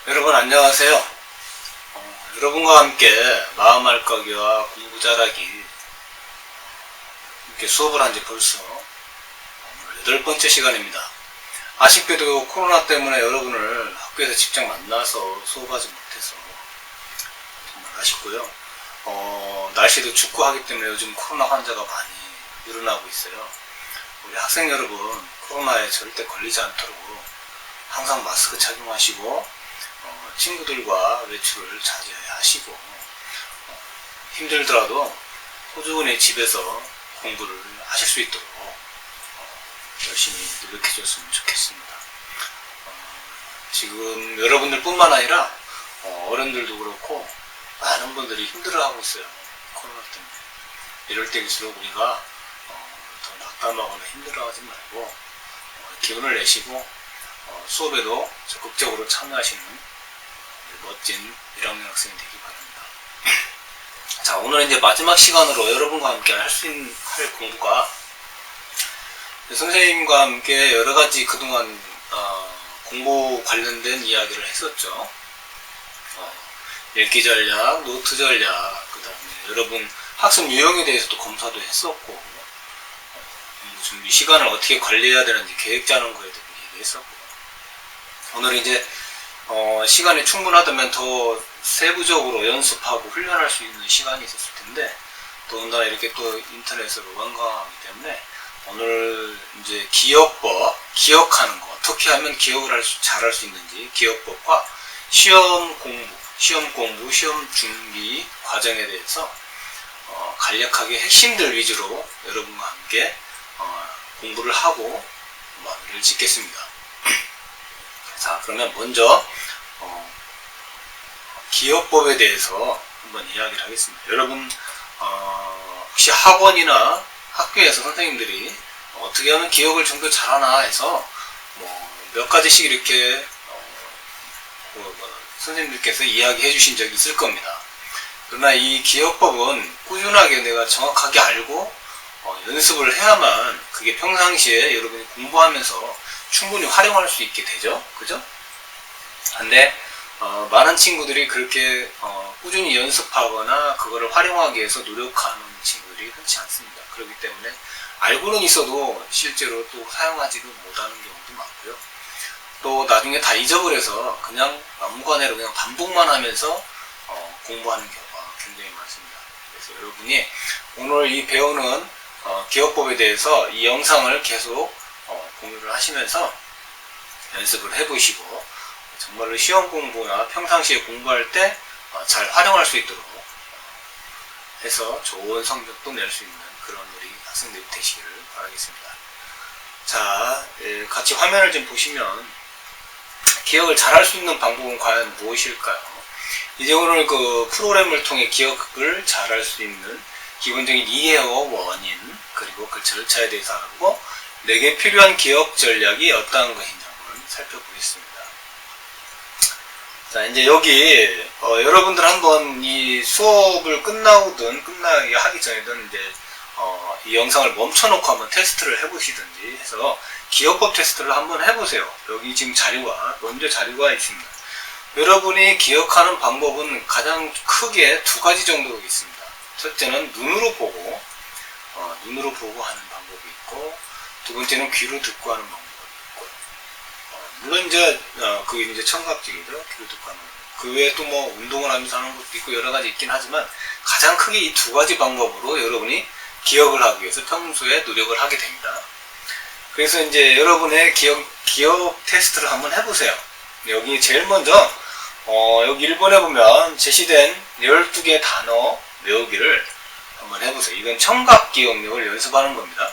여러분 안녕하세요. 여러분과 함께 마음 알까기와 공부 잘하기 이렇게 수업을 한 지 벌써 8번째 시간입니다. 아쉽게도 코로나 때문에 여러분을 학교에서 직접 만나서 수업하지 못해서 정말 아쉽고요. 날씨도 춥고 하기 때문에 요즘 코로나 환자가 많이 늘어나고 있어요. 우리 학생 여러분 코로나에 절대 걸리지 않도록 항상 마스크 착용하시고 친구들과 외출을 자제하시고 힘들더라도 꾸준히 집에서 공부를 하실 수 있도록 열심히 노력해 줬으면 좋겠습니다. 지금 여러분들 뿐만 아니라 어른들도 그렇고 많은 분들이 힘들어하고 있어요. 코로나 때문에. 이럴 때일수록 우리가 더 낙담하거나 힘들어하지 말고 기운을 내시고 수업에도 적극적으로 참여하시는 멋진 1학년 학생이 되기 바랍니다. 자, 오늘은 이제 마지막 시간으로 여러분과 함께 할 공부가 선생님과 함께 여러가지 그동안 공부 관련된 이야기를 했었죠. 읽기 전략, 노트 전략, 그 다음에 여러분 학습 유형에 대해서도 검사도 했었고 준비 시간을 어떻게 관리해야 되는지 계획 짜는 거에 대해서 얘기했었고 오늘 이제 시간이 충분하다면 더 세부적으로 연습하고 훈련할 수 있는 시간이 있었을 텐데 더군다나 이렇게 또 인터넷으로 완강하기 때문에 오늘 이제 기억법, 기억하는 거 어떻게 하면 기억을 잘할 수 있는지 기억법과 시험 공부, 시험 준비 과정에 대해서 간략하게 핵심들 위주로 여러분과 함께 공부를 하고 마무리를 짓겠습니다. 자, 그러면 먼저 기억법에 대해서 한번 이야기를 하겠습니다. 여러분 혹시 학원이나 학교에서 선생님들이 어떻게 하면 기억을 좀 더 잘하나 해서 몇 가지씩 이렇게 선생님들께서 이야기해 주신 적이 있을 겁니다. 그러나 이 기억법은 꾸준하게 내가 정확하게 알고 연습을 해야만 그게 평상시에 여러분이 공부하면서 충분히 활용할 수 있게 되죠. 그죠? 근데 많은 친구들이 그렇게 꾸준히 연습하거나 그거를 활용하기 위해서 노력하는 친구들이 흔치 않습니다. 그렇기 때문에 알고는 있어도 실제로 또 사용하지도 못하는 경우도 많고요. 또 나중에 다 잊어버려서 그냥 막무가내로 그냥 반복만 하면서 공부하는 경우가 굉장히 많습니다. 그래서 여러분이 오늘 이 배우는 기억법에 대해서 이 영상을 계속 공유를 하시면서 연습을 해보시고 정말로 시험 공부나 평상시에 공부할 때 잘 활용할 수 있도록 해서 좋은 성적도 낼 수 있는 그런 우리 학생들이 되시기를 바라겠습니다. 자, 같이 화면을 좀 보시면 기억을 잘 할 수 있는 방법은 과연 무엇일까요? 이제 오늘 그 프로그램을 통해 기억을 잘 할 수 있는 기본적인 이해와 원인 그리고 그 절차에 대해서 알아보고 내게 필요한 기억 전략이 어떠한 것인지 한번 살펴보겠습니다. 자, 이제 여기 여러분들 한번 이 수업을 끝나기 하기 전에든 이제 이 영상을 멈춰놓고 한번 테스트를 해보시든지 해서 기억법 테스트를 한번 해보세요. 여기 지금 먼저 자료가 있습니다. 여러분이 기억하는 방법은 가장 크게 두 가지 정도로 있습니다. 첫째는 눈으로 보고 하는 방법이 있고 두 번째는 귀로 듣고 하는 방법이 있고 물론 이제 그게 이제 청각적이죠. 귀로 듣고 하는 방법. 그 외에 또 운동을 하면서 하는 것도 있고 여러 가지 있긴 하지만 가장 크게 이 두 가지 방법으로 여러분이 기억을 하기 위해서 평소에 노력을 하게 됩니다. 그래서 이제 여러분의 기억 테스트를 한번 해보세요. 여기 제일 먼저 여기 1번에 보면 제시된 12개의 단어 외우기를 한번 해보세요. 이건 청각 기억력을 연습하는 겁니다.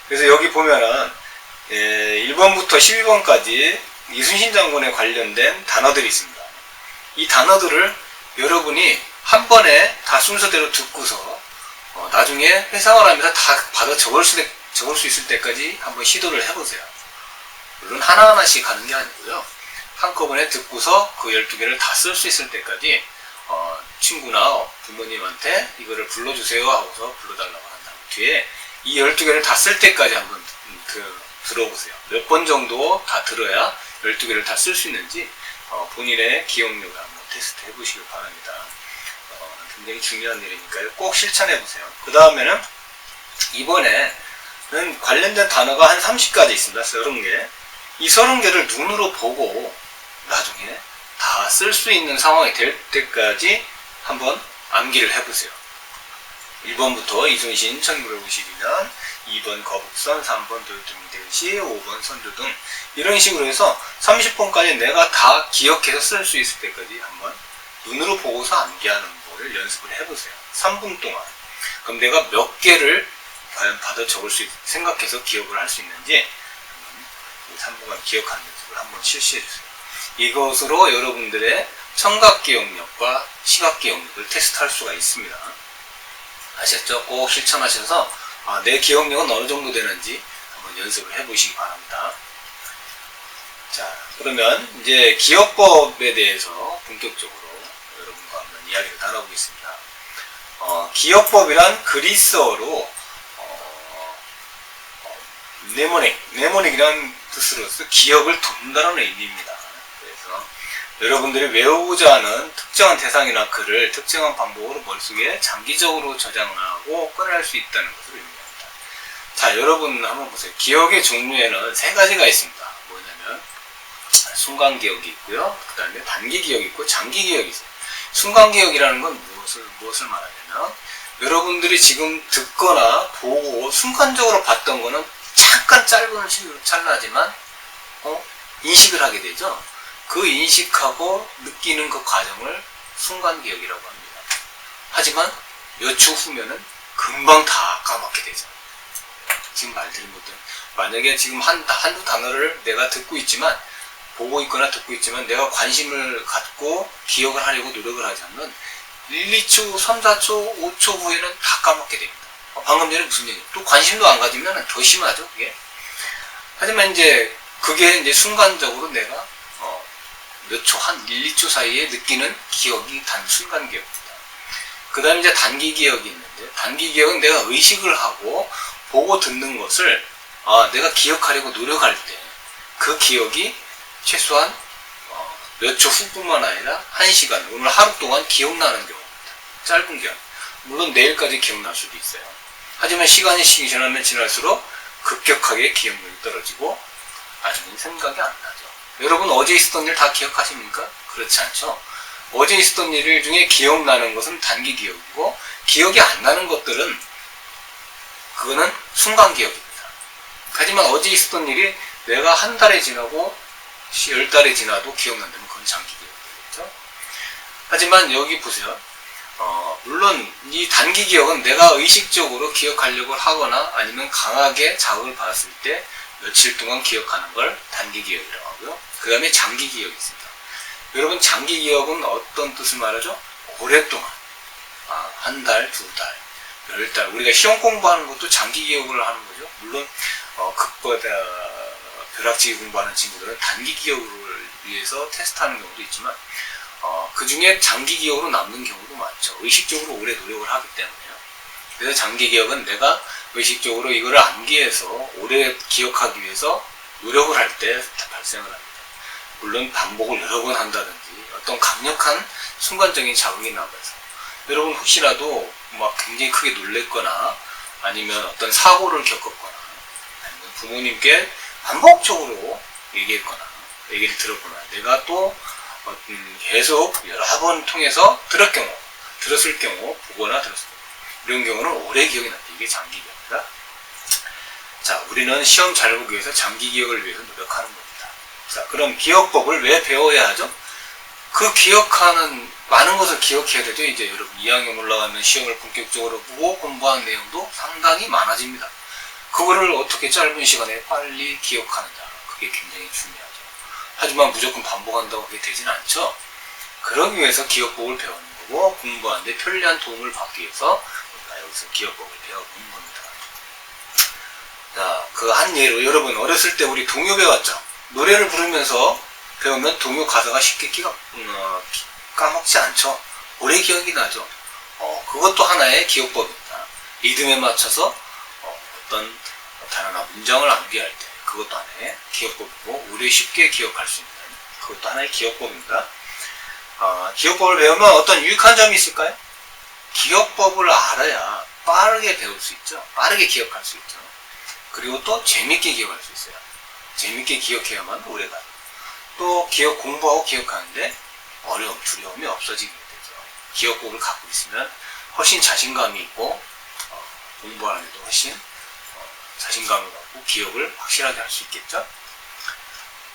그래서 여기 보면은 1번부터 12번까지 이순신 장군에 관련된 단어들이 있습니다. 이 단어들을 여러분이 한 번에 다 순서대로 듣고서 나중에 회상을 하면서 다 받아 적을 수 있을 때까지 한번 시도를 해보세요. 물론 하나하나씩 하는 게 아니고요. 한꺼번에 듣고서 그 12개를 다 쓸 수 있을 때까지 친구나 부모님한테 이거를 불러주세요 하고서 불러달라고 한 다음 뒤에 이 12개를 다 쓸 때까지 한번 들어보세요. 몇 번 정도 다 들어야 12개를 다 쓸 수 있는지 본인의 기억력을 한번 테스트 해보시길 바랍니다. 굉장히 중요한 일이니까요. 꼭 실천해보세요. 그 다음에는 이번에는 관련된 단어가 한 30가지 있습니다. 30개. 이 30개를 눈으로 보고 나중에 다 쓸 수 있는 상황이 될 때까지 한번 암기를 해보세요. 1번부터 이순신 1952년, 2번 거북선, 3번 도요토미 대시, 5번 선조 등 이런 식으로 해서 30번까지 내가 다 기억해서 쓸 수 있을 때까지 한번 눈으로 보고서 암기하는 거를 연습을 해보세요. 3분 동안. 그럼 내가 몇 개를 과연 받아 적을 수 생각해서 기억을 할 수 있는지 3분간 기억하는 연습을 한번 실시해주세요. 이것으로 여러분들의 청각 기억력과 시각 기억력을 테스트할 수가 있습니다. 아셨죠? 꼭 실천하셔서 내 기억력은 어느 정도 되는지 한번 연습을 해보시기 바랍니다. 자, 그러면 이제 기억법에 대해서 본격적으로 여러분과 한번 이야기를 나눠보겠습니다. 기억법이란 그리스어로 네모닉이라는 뜻으로서 기억을 돕는다는 의미입니다. 그래서 여러분들이 외우고자 하는 특정한 대상이나 글을 특정한 방법으로 머릿속에 장기적으로 저장을 하고 꺼낼 수 있다는 것을 의미합니다. 자, 여러분 한번 보세요. 기억의 종류에는 3가지가 있습니다. 뭐냐면 순간기억이 있고요. 그 다음에 단기기억이 있고 장기기억이 있어요. 순간기억이라는 건 무엇을 말하냐면 여러분들이 지금 듣거나 보고 순간적으로 봤던 거는 잠깐 짧은 시간 찰나지만 인식을 하게 되죠. 그 인식하고 느끼는 그 과정을 순간기억이라고 합니다. 하지만 몇 초 후면은 금방 다 까먹게 되죠. 지금 말드린 것들 만약에 지금 한두 단어를 내가 듣고 있지만 보고 있거나 듣고 있지만 내가 관심을 갖고 기억을 하려고 노력을 하지 않으면 1, 2초, 3, 4초, 5초 후에는 다 까먹게 됩니다. 방금 전에 무슨 얘기? 또 관심도 안 가지면 더 심하죠, 그게. 하지만 이제 그게 이제 순간적으로 내가 몇 초, 한 1, 2초 사이에 느끼는 기억이 순간 기억입니다. 그 다음에 이제 단기 기억이 있는데, 단기 기억은 내가 의식을 하고 보고 듣는 것을 내가 기억하려고 노력할 때 그 기억이 최소한 몇 초 후뿐만 아니라 1시간, 오늘 하루 동안 기억나는 경우입니다. 짧은 기억. 물론 내일까지 기억날 수도 있어요. 하지만 시간이 지나면 지날수록 급격하게 기억력이 떨어지고 아직은 생각이 안 나죠. 여러분 어제 있었던 일 다 기억하십니까? 그렇지 않죠. 어제 있었던 일 중에 기억나는 것은 단기 기억이고 기억이 안 나는 것들은 그거는 순간 기억입니다. 하지만 어제 있었던 일이 내가 한 달이 지나고 10달이 지나도 기억난다면 그건 장기 기억이겠죠. 하지만 여기 보세요. 물론 이 단기 기억은 내가 의식적으로 기억하려고 하거나 아니면 강하게 자극을 받았을 때 며칠 동안 기억하는 걸 단기 기억이라고 하고요. 그 다음에 장기 기억이 있습니다. 여러분 장기 기억은 어떤 뜻을 말하죠? 오랫동안 한 달, 2달, 10달 우리가 시험 공부하는 것도 장기 기억을 하는 거죠. 물론 극보다 벼락치기 공부하는 친구들은 단기 기억을 위해서 테스트하는 경우도 있지만 그 중에 장기 기억으로 남는 경우도 많죠. 의식적으로 오래 노력을 하기 때문에요. 그래서 장기 기억은 내가 의식적으로 이거를 암기해서 오래 기억하기 위해서 노력을 할 때 발생을 합니다. 물론 반복을 여러 번 한다든지 어떤 강력한 순간적인 자극이 나와서 여러분 혹시라도 막 굉장히 크게 놀랬거나 아니면 어떤 사고를 겪었거나 아니면 부모님께 반복적으로 얘기했거나 얘기를 들었거나 내가 또 계속 여러 번 통해서 들었을 경우 보거나 들었을 경우 이런 경우는 오래 기억이 난다. 이게 장기 기억입니다. 자, 우리는 시험 잘 보기 위해서 장기 기억을 위해서 노력하는 겁니다. 자, 그럼 기억법을 왜 배워야 하죠? 그 기억하는 많은 것을 기억해야 되죠. 이제 여러분 2학년 올라가면 시험을 본격적으로 보고 공부하는 내용도 상당히 많아집니다. 그거를 어떻게 짧은 시간에 빨리 기억하느냐, 그게 굉장히 중요하죠. 하지만 무조건 반복한다고 그게 되지는 않죠. 그러기 위해서 기억법을 배우는 거고 공부하는데 편리한 도움을 받기 위해서 우리가 여기서 기억법을 배워보는 겁니다. 자, 그 한 예로 여러분 어렸을 때 우리 동요 배웠죠. 노래를 부르면서 배우면 동요 가사가 쉽게 까먹지 않죠. 오래 기억이 나죠. 그것도 하나의 기억법입니다. 리듬에 맞춰서 어떤 단어나 문장을 암기할 때 그것도 하나의 기억법이고 오래 쉽게 기억할 수 있는 그것도 하나의 기억법입니다. 기억법을 배우면 어떤 유익한 점이 있을까요? 기억법을 알아야 빠르게 배울 수 있죠. 빠르게 기억할 수 있죠. 그리고 또 재밌게 기억할 수 있어요. 재밌게 기억해야만 오래가요. 또 공부하고 기억하는데 어려움, 두려움이 없어지게 되죠. 기억법을 갖고 있으면 훨씬 자신감이 있고 공부하는데도 훨씬 자신감을 갖고 기억을 확실하게 할 수 있겠죠.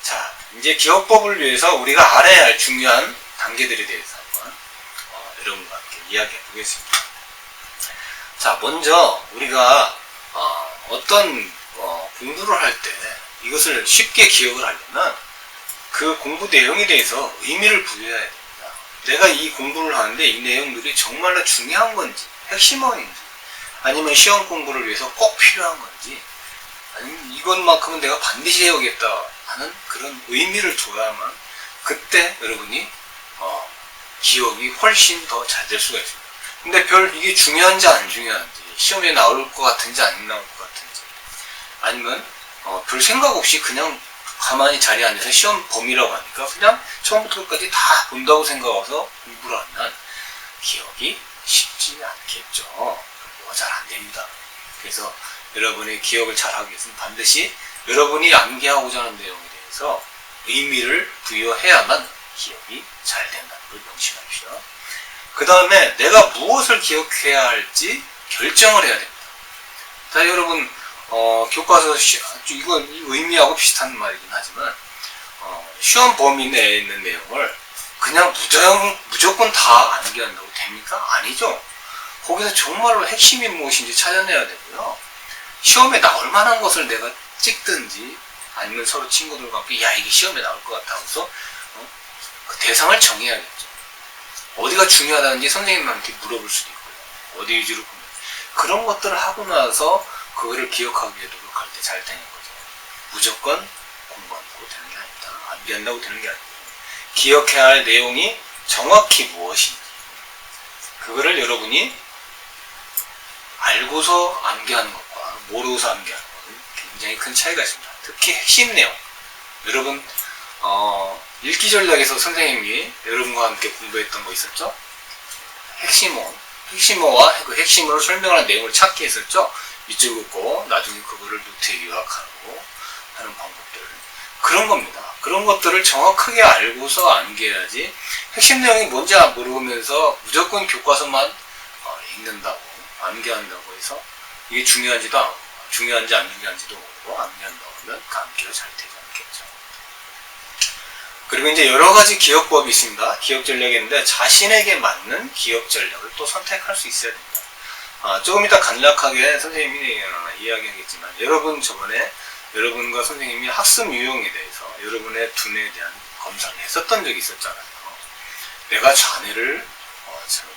자, 이제 기억법을 위해서 우리가 알아야 할 중요한 단계들에 대해서 한번 여러분과 함께 이야기해 보겠습니다. 자, 먼저 우리가 어떤 공부를 할 때 이것을 쉽게 기억을 하려면 그 공부 내용에 대해서 의미를 부여해야 됩니다. 내가 이 공부를 하는데 이 내용들이 정말로 중요한 건지, 핵심어인지, 아니면 시험 공부를 위해서 꼭 필요한 건지, 아니면 이것만큼은 내가 반드시 해오겠다 하는 그런 의미를 줘야만 그때 여러분이 기억이 훨씬 더 잘 될 수가 있습니다. 근데 이게 중요한지 안 중요한지, 시험에 나올 것 같은지 안 나올 것 같은지, 아니면 별 생각 없이 그냥 가만히 자리에 앉아서 시험 범위라고 하니까 그냥 처음부터 끝까지 다 본다고 생각해서 공부를 하면 기억이 쉽지 않겠죠. 잘 안 됩니다. 그래서 여러분의 기억을 잘 하기 위해서는 반드시 여러분이 암기하고자 하는 내용에 대해서 의미를 부여해야만 기억이 잘 된다는 걸 명심하십시오. 그 다음에 내가 무엇을 기억해야 할지 결정을 해야 됩니다. 자, 여러분 교과서 이건 의미하고 비슷한 말이긴 하지만 시험 범위 내에 있는 내용을 그냥 무조건 다 암기한다고 됩니까? 아니죠. 거기서 정말로 핵심이 무엇인지 찾아내야 되고요. 시험에 나올 만한 것을 내가 찍든지 아니면 서로 친구들과 함께 야 이게 시험에 나올 것 같아 하고서 그 대상을 정해야겠죠. 어디가 중요하다는지 선생님한테 물어볼 수도 있고요. 어디 위주로 보면 그런 것들을 하고 나서 그거를 기억하기 위해 노력할 때 잘 되는 거죠. 무조건 공부한다고 되는 게 아니다. 암기한다고 되는 게 아니고 기억해야 할 내용이 정확히 무엇인지 그거를 여러분이 알고서 암기하는 것과 모르고서 암기하는 것은 굉장히 큰 차이가 있습니다. 특히 핵심 내용. 여러분 읽기 전략에서 선생님이 여러분과 함께 공부했던 거 있었죠? 핵심어와 그 핵심으로 설명하는 내용을 찾기 했었죠? 밑줄 긋고 나중에 그거를 노트에 요약하고 하는 방법들. 그런 겁니다. 그런 것들을 정확하게 알고서 암기해야지 핵심 내용이 뭔지 모르면서 무조건 교과서만 읽는다고 암기한다고 해서 이게 중요한지 안 중요한지도 모르고 암기한다고 하면 그 암기가 잘 되지 않겠죠. 그리고 이제 여러 가지 기억법이 있습니다. 기억 전략이 있는데 자신에게 맞는 기억 전략을 또 선택할 수 있어야 됩니다. 조금 이따 간략하게 선생님이 이야기하겠지만 저번에 여러분과 선생님이 학습 유형에 대해서 여러분의 두뇌에 대한 검사를 했었던 적이 있었잖아요. 내가 좌뇌를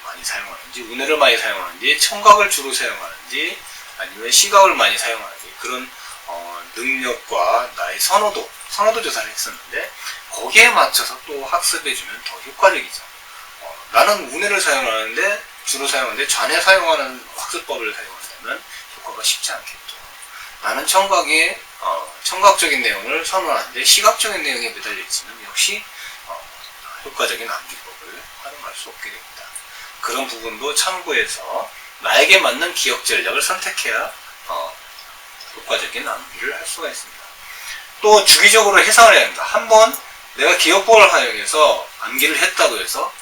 많이 사용하는지 우뇌를 많이 사용하는지 청각을 주로 사용하는지 아니면 시각을 많이 사용하는지 그런 능력과 나의 선호도 조사를 했었는데 거기에 맞춰서 또 학습해주면 더 효과적이죠. 나는 우뇌를 주로 사용하는데 좌뇌 사용하는 학습법을 사용한다면 효과가 쉽지 않겠죠. 나는 청각적인 내용을 선호하는데 시각적인 내용에 매달려 있으면 역시 효과적인 암기법을 활용할 수 없게 됩니다. 그런 부분도 참고해서 나에게 맞는 기억 전략을 선택해야 효과적인 암기를 할 수가 있습니다. 또 주기적으로 해석을 해야 합니다. 한번 내가 기억법을 활용해서 암기를 했다고 해서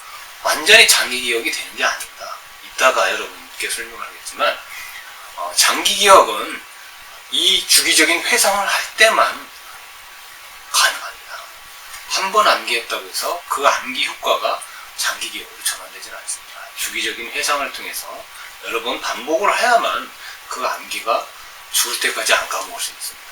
완전히 장기 기억이 되는 게 아닙니다. 이따가 여러분께 설명하겠지만 장기 기억은 이 주기적인 회상을 할 때만 가능합니다. 한 번 암기했다고 해서 그 암기 효과가 장기 기억으로 전환되지는 않습니다. 주기적인 회상을 통해서 여러 번 반복을 해야만 그 암기가 죽을 때까지 안 까먹을 수 있습니다.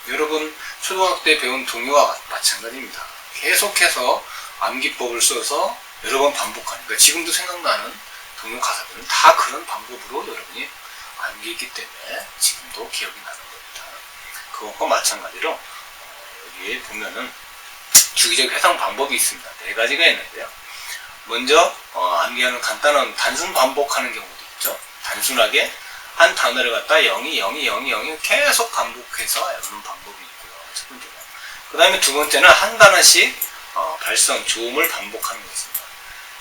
여러분 초등학교 때 배운 동요와 마찬가지입니다. 계속해서 암기법을 써서 여러 번 반복하니까 지금도 생각나는 동요 가사들은 다 그런 방법으로 여러분이 암기했기 때문에 지금도 기억이 나는 겁니다. 그것과 마찬가지로 여기에 보면은 주기적 회상 방법이 있습니다. 4가지가 있는데요. 먼저 암기하는 간단한 단순 반복하는 경우도 있죠. 단순하게 한 단어를 갖다 0이 계속 반복해서 외우는 방법이 있고요. 첫 번째는. 그 다음에 두 번째는 한 단어씩 발성, 조음을 반복하는 것입니다.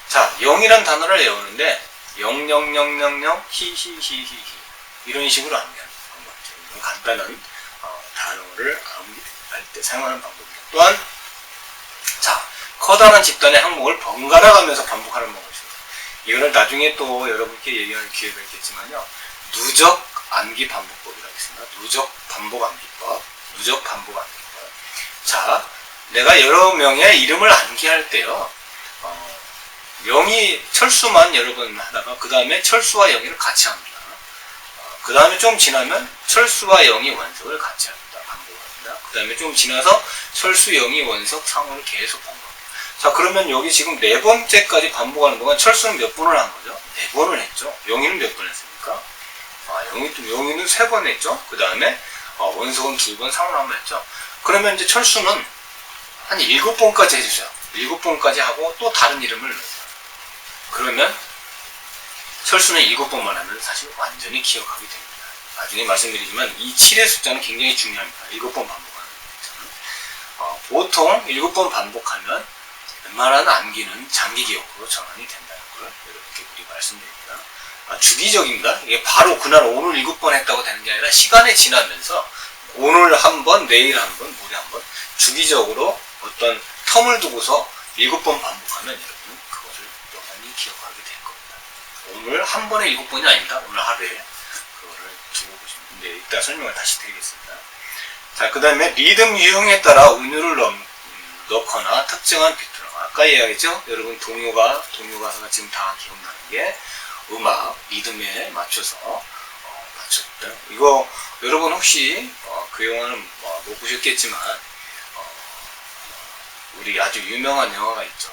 자, 0이란 단어를 외우는데 0, 0, 0, 0, 0, 히, 히, 히, 히, 히 이런 식으로 암기하는 방법이죠. 간단한 단어를 암기할 때 사용하는 방법입니다. 또한 자, 커다란 집단의 항목을 번갈아 가면서 반복하는 방법입니다. 이거를 나중에 또 여러분께 얘기할 기회가 있겠지만요. 누적 암기 반복법이라고 있습니다. 누적 반복 암기법, 누적 반복 암기법. 자, 내가 여러 명의 이름을 암기할 때요. 영희, 철수만 여러분 하다가 그 다음에 철수와 영희를 같이 합니다. 그 다음에 좀 지나면 철수와 영희 원석을 같이 합니다. 반복합니다. 그 다음에 좀 지나서 철수, 영희, 원석, 상호를 계속 반복합니다. 자, 그러면 여기 지금 네 번째까지 반복하는 동안 철수는 몇 번을 한 거죠? 네 번을 했죠. 영희는 몇 번 했습니까? 영희는 세 번 했죠. 그 다음에 원석은 두 번, 상호는 한 번 했죠. 그러면 이제 철수는 한 7번까지 해주세요. 7번까지 하고 또 다른 이름을 넣어요. 그러면 철수는 7번만 하면 사실 완전히 기억하게 됩니다. 나중에 말씀드리지만 이 7의 숫자는 굉장히 중요합니다. 7번 반복하는 숫자는. 보통 7번 반복하면 웬만한 암기는 장기 기억으로 전환이 된다는 걸 이렇게 우리 말씀드립니다. 주기적입니다. 이게 바로 그날 오늘 7번 했다고 되는 게 아니라 시간이 지나면서 오늘 한 번, 내일 한 번, 모레 한 번 주기적으로 어떤 텀을 두고서 7번 반복하면 여러분은 그것을 영원히 기억하게 될 겁니다. 오늘 한 번에 7번이 아닙니다. 오늘 하루에 그거를 두고 보시면 네, 이따 설명을 다시 드리겠습니다. 자, 그 다음에 리듬 유형에 따라 운율을 넣거나 특정한 비트로 아까 이야기했죠? 여러분 동요가사가 지금 다 기억나는 게 음악, 리듬에 맞춰서 맞췄다. 이거 여러분 혹시 그 영화는 못 보셨겠지만 우리 아주 유명한 영화가 있죠.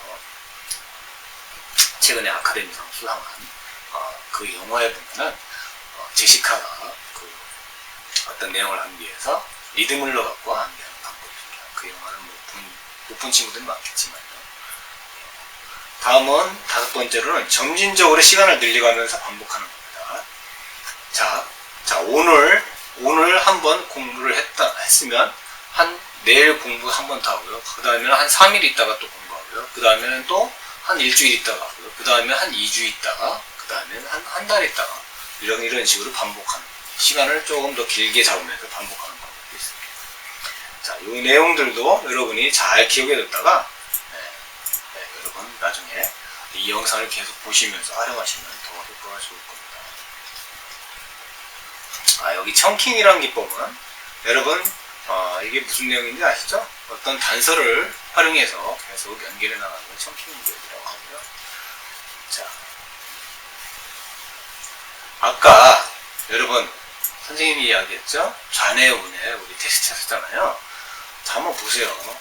최근에 아카데미상 수상한 그 영화에 보면은 제시카가 그 어떤 내용을 암기해서 리듬을 넣어갖고 암기하는 방법입니다. 그 영화는 못 본 친구들이 많겠지만요. 다음은 5번째로는 점진적으로 시간을 늘려가면서 반복하는 겁니다. 자, 오늘 한번 공부를 했으면 내일 공부 한 번 더 하고요. 그 다음에는 한 3일 있다가 또 공부하고요. 그 다음에는 또 한 일주일 있다가 하고요. 그 다음에 한 2주 있다가, 그 다음에는 한 달 있다가, 이런 식으로 반복하는, 시간을 조금 더 길게 잡으면서 반복하는 방법이 있습니다. 자, 이 내용들도 여러분이 잘 기억해 뒀다가, 여러분 나중에 이 영상을 계속 보시면서 활용하시면 더 효과가 좋을 겁니다. 여기 청킹이라는 기법은 여러분 이게 무슨 내용인지 아시죠? 어떤 단서를 활용해서 계속 연결해 나가는 걸 청킹 기법이라고 하고요. 자, 아까 여러분 선생님이 이야기했죠? 좌뇌, 우뇌 우리 테스트 했었잖아요. 자, 한번 보세요.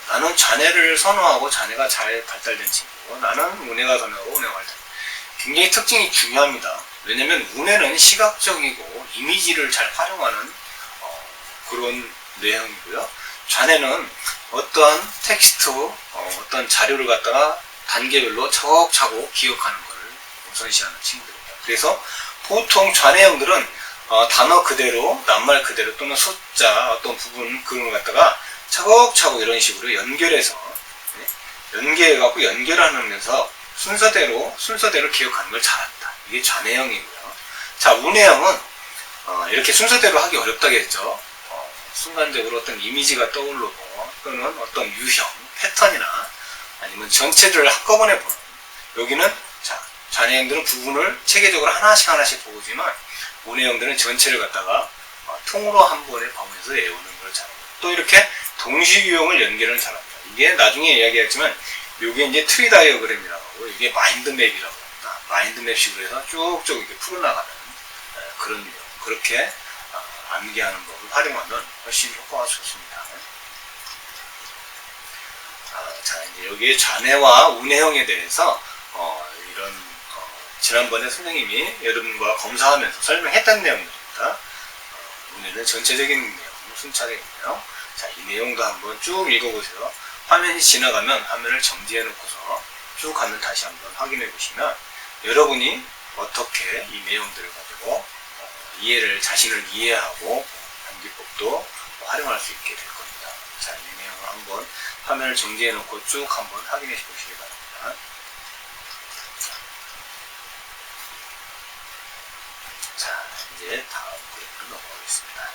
나는 좌뇌를 선호하고 좌뇌가 잘 발달된 친구고 나는 우뇌가 선호하고 우뇌가 발달된 굉장히 특징이 중요합니다. 왜냐면 우뇌는 시각적이고 이미지를 잘 활용하는 그런 뇌형이고요. 좌뇌는 어떠한 텍스트, 어떤 자료를 갖다가 단계별로 차곡차곡 기억하는 것을 우선시하는 친구들입니다. 그래서 보통 좌뇌형들은 단어 그대로, 낱말 그대로 또는 숫자, 어떤 부분 그런 걸 갖다가 차곡차곡 이런 식으로 연결해서 연계해갖고 연결하면서 순서대로 기억하는 걸 잘한다. 이게 좌뇌형이고요. 자, 우뇌형은 이렇게 순서대로 하기 어렵다겠죠. 순간적으로 어떤 이미지가 떠오르고 또는 어떤 유형, 패턴이나 아니면 전체를 한꺼번에 보는 여기는 좌뇌형들은 부분을 체계적으로 하나씩 보지만 우뇌형들은 전체를 갖다가 통으로 한 번에 보면서 외우는 걸 잘합니다. 또 이렇게 동시유형을 연결을 잘합니다. 이게 나중에 이야기했지만 이게 이제 트리 다이어그램이라고 하고 이게 마인드맵이라고 합니다. 마인드맵식으로 해서 쭉쭉 이렇게 풀어나가는 그런 유형. 그렇게 암기하는 법을 활용하면 훨씬 효과가 좋습니다. 자, 이제 여기에 좌뇌와 우뇌형에 대해서 지난번에 선생님이 여러분과 검사하면서 설명했던 내용들입니다. 우뇌는 전체적인 내용, 순차적인 내용. 자, 이 내용도 한번 쭉 읽어보세요. 화면이 지나가면 화면을 정지해 놓고서 쭉 가면 다시 한번 확인해 보시면 여러분이 어떻게 이 내용들을 가지고 자신을 이해하고 암기법도 활용할 수 있게 될 겁니다. 자, 이 내용을 한번 화면을 정지해 놓고 쭉 한번 확인해 보시기 바랍니다. 자, 이제 다음 그래프로 넘어가겠습니다.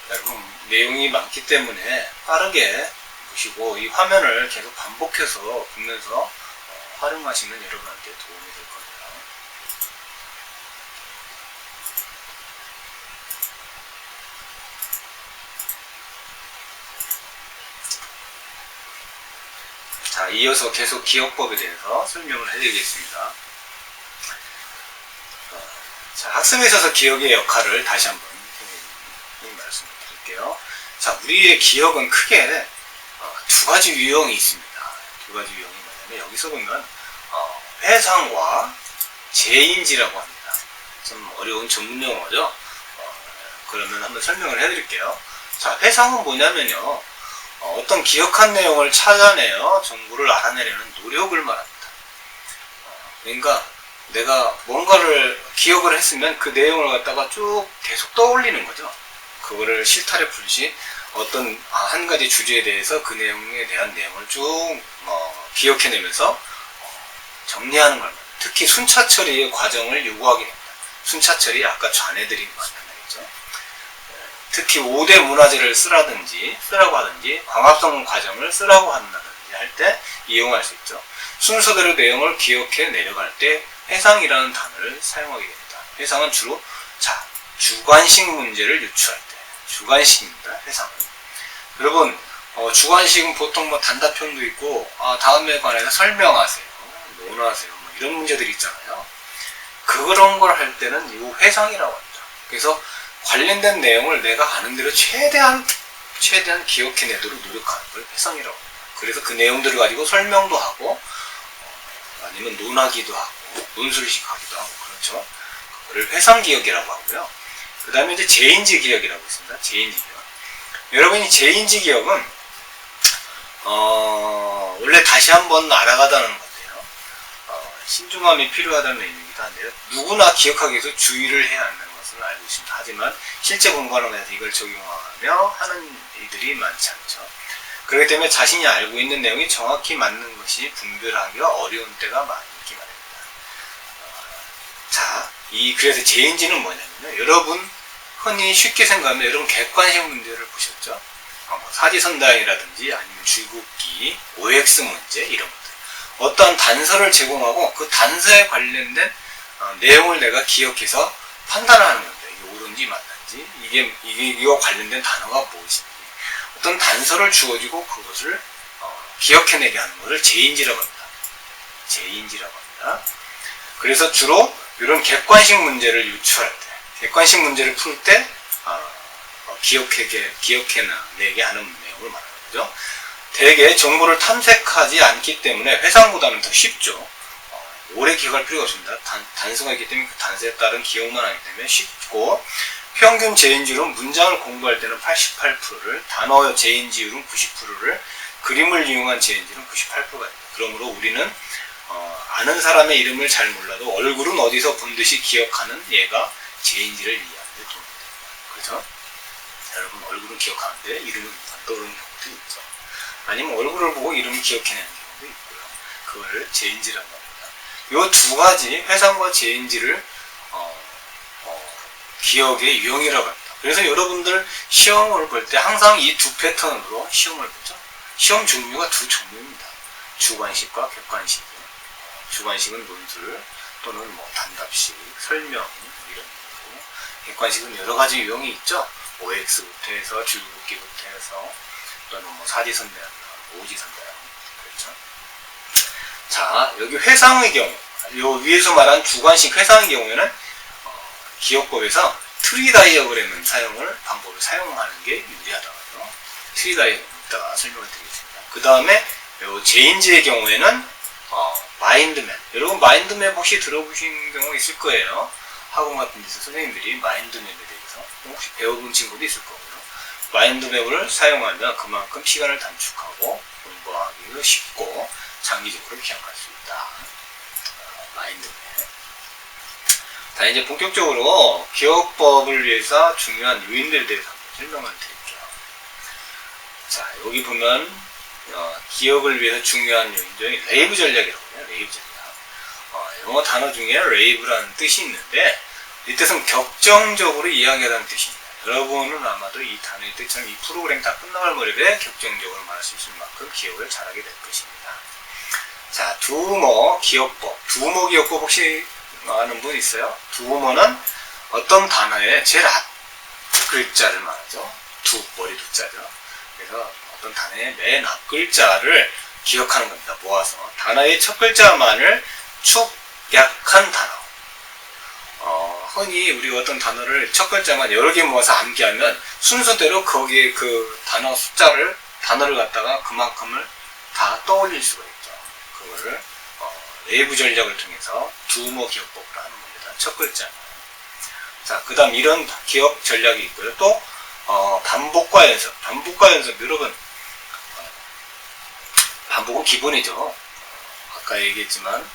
여러분, 내용이 많기 때문에 빠르게 보시고 이 화면을 계속 반복해서 보면서 활용하시면 여러분한테 도움이 될 겁니다. 자, 이어서 계속 기억법에 대해서 설명을 해드리겠습니다. 자, 학습에 있어서 기억의 역할을 다시 한번 말씀을 드릴게요. 자, 우리의 기억은 크게 두 가지 유형이 있습니다. 두 가지 유형이 뭐냐면 여기서 보면 회상과 재인지라고 합니다. 좀 어려운 전문 용어죠. 그러면 한번 설명을 해드릴게요. 자, 회상은 뭐냐면요, 어떤 기억한 내용을 찾아내어 정보를 알아내려는 노력을 말합니다. 그러니까 내가 뭔가를 기억을 했으면 그 내용을 갖다가 쭉 계속 떠올리는 거죠. 그거를 실타래 풀듯이 어떤 한 가지 주제에 대해서 그 내용에 대한 내용을 쭉 기억해내면서 정리하는 겁니다. 특히 순차 처리의 과정을 요구하게 됩니다. 순차 처리 아까 좌뇌들이 말했죠. 특히 5대 문화재를 쓰라고 하든지 광합성 과정을 쓰라고 한다든지 할 때 이용할 수 있죠. 순서대로 내용을 기억해 내려갈 때 회상이라는 단어를 사용하게 됩니다. 회상은 주로 주관식 문제를 유추할 때 주관식입니다. 회상은. 여러분, 주관식은 보통 단답형도 있고 다음에 관해서 설명하세요, 논하세요, 이런 문제들이 있잖아요. 그런 걸 할 때는 이 회상이라고 합니다. 그래서 관련된 내용을 내가 아는 대로 최대한 기억해내도록 노력하는 걸 회상이라고 합니다. 그래서 그 내용들을 가지고 설명도 하고 아니면 논하기도 하고 논술식하기도 하고 그렇죠. 그걸 회상기억이라고 하고요. 그 다음에 이제 재인지 기억이라고 있습니다. 재인지 기억. 여러분이 재인지 기억은 원래 다시 한번 알아가다는 건데요. 신중함이 필요하다는 의미이기도 한데요. 누구나 기억하기 위해서 주의를 해야 한다는 것을 알고 있습니다. 하지만 실제 공부하면서 이걸 적용하며 하는 이들이 많지 않죠. 그렇기 때문에 자신이 알고 있는 내용이 정확히 맞는 것이 분별하기가 어려운 때가 많이 있기 마련입니다. 자, 그래서 재인지는 뭐냐면요. 여러분 흔히 쉽게 생각하면 여러분 객관식 문제를 보셨죠? 사지선다형이라든지 아니면 줄긋기, OX 문제 이런 것들. 어떠한 단서를 제공하고 그 단서에 관련된 내용을 내가 기억해서 판단을 하는 겁니다. 이게 옳은지 맞는지, 이거 관련된 단어가 무엇인지. 어떤 단서를 주어지고 그것을 기억해내게 하는 것을 재인지라고 합니다. 재인지라고 합니다. 그래서 주로 이런 객관식 문제를 유추할 때, 객관식 문제를 풀 때 기억해내게 하는 내용을 말하는 거죠. 대개 정보를 탐색하지 않기 때문에 회상보다는 더 쉽죠. 오래 기억할 필요가 없습니다. 단서가 있기 때문에 그 단서에 따른 기억만 하기 때문에 쉽고, 평균 재인지율은 문장을 공부할 때는 88%를, 단어 재인지율은 90%를, 그림을 이용한 재인지율은 98%가 됩니다. 그러므로 우리는 아는 사람의 이름을 잘 몰라도 얼굴은 어디서 본 듯이 기억하는 얘가 재인지를 이해하는 데 도움이 됩니다. 그렇죠? 여러분 얼굴은 기억하는데 이름은 떠오르는 경우도 있죠. 아니면 얼굴을 보고 이름을 기억해내는 경우도 있고요. 그걸 재인지라고 합니다. 이 두 가지 회상과 재인지를 기억의 유형이라고 합니다. 그래서 여러분들 시험을 볼 때 항상 이 두 패턴으로 시험을 보죠. 시험 종류가 두 종류입니다. 주관식과 객관식. 주관식은 논술 또는 단답식, 설명 이런 거고, 객관식은 여러 가지 유형이 있죠. OX부터 해서 줄긋기부터 해서 또는 사지선대학, 오지선대학. 그렇죠. 자, 여기 회상의 경우, 요 위에서 말한 주관식 회상의 경우에는 기억법에서 트리 다이어그램 방법을 사용하는 게 유리하다고요. 트리 다이어그램 이따가 설명을 드리겠습니다. 그 다음에 재인지의 경우에는 마인드맵. 여러분 마인드맵 혹시 들어보신 경우 있을 거예요. 학원 같은 데서 선생님들이 마인드맵에 대해서 혹시 배워본 친구도 있을 거고요. 마인드맵을 사용하면 그만큼 시간을 단축하고 공부하기도 쉽고 장기적으로 기억할 수 있다. 마인드맵. 자, 이제 본격적으로 기억법을 위해서 중요한 요인들에 대해서 설명을 드릴게요. 자, 여기 보면 기억을 위해서 중요한 요인 중에 레이브 전략이라고 해요. 레이브 전략. 영어 단어 중에 레이브라는 뜻이 있는데 이 뜻은 격정적으로 이야기하다는 뜻입니다. 여러분은 아마도 이 단어의 뜻처럼 이 프로그램 다 끝나갈 무렵에 격정적으로 말할 수 있을 만큼 기억을 잘하게 될 것입니다. 자, 두모 기억법. 두모 기억법 혹시 아는 분 있어요? 두모는 어떤 단어의 제일 앞 글자를 말하죠. 머리 두자죠. 그래서 어떤 단어의 맨 앞 글자를 기억하는 겁니다. 모아서. 단어의 첫 글자만을 촉약한 단어. 흔히 우리가 어떤 단어를 첫 글자만 여러 개 모아서 암기하면 순서대로 거기에 그 단어를 갖다가 그만큼을 다 떠올릴 수가 있죠. 그거를 레이브 전략을 통해서 두모 기억법으로 하는 겁니다. 첫 글자. 자, 그 다음 이런 기억 전략이 있고요. 또 반복과 연습. 반복과 연습. 여러분, 반복은 기본이죠. 아까 얘기했지만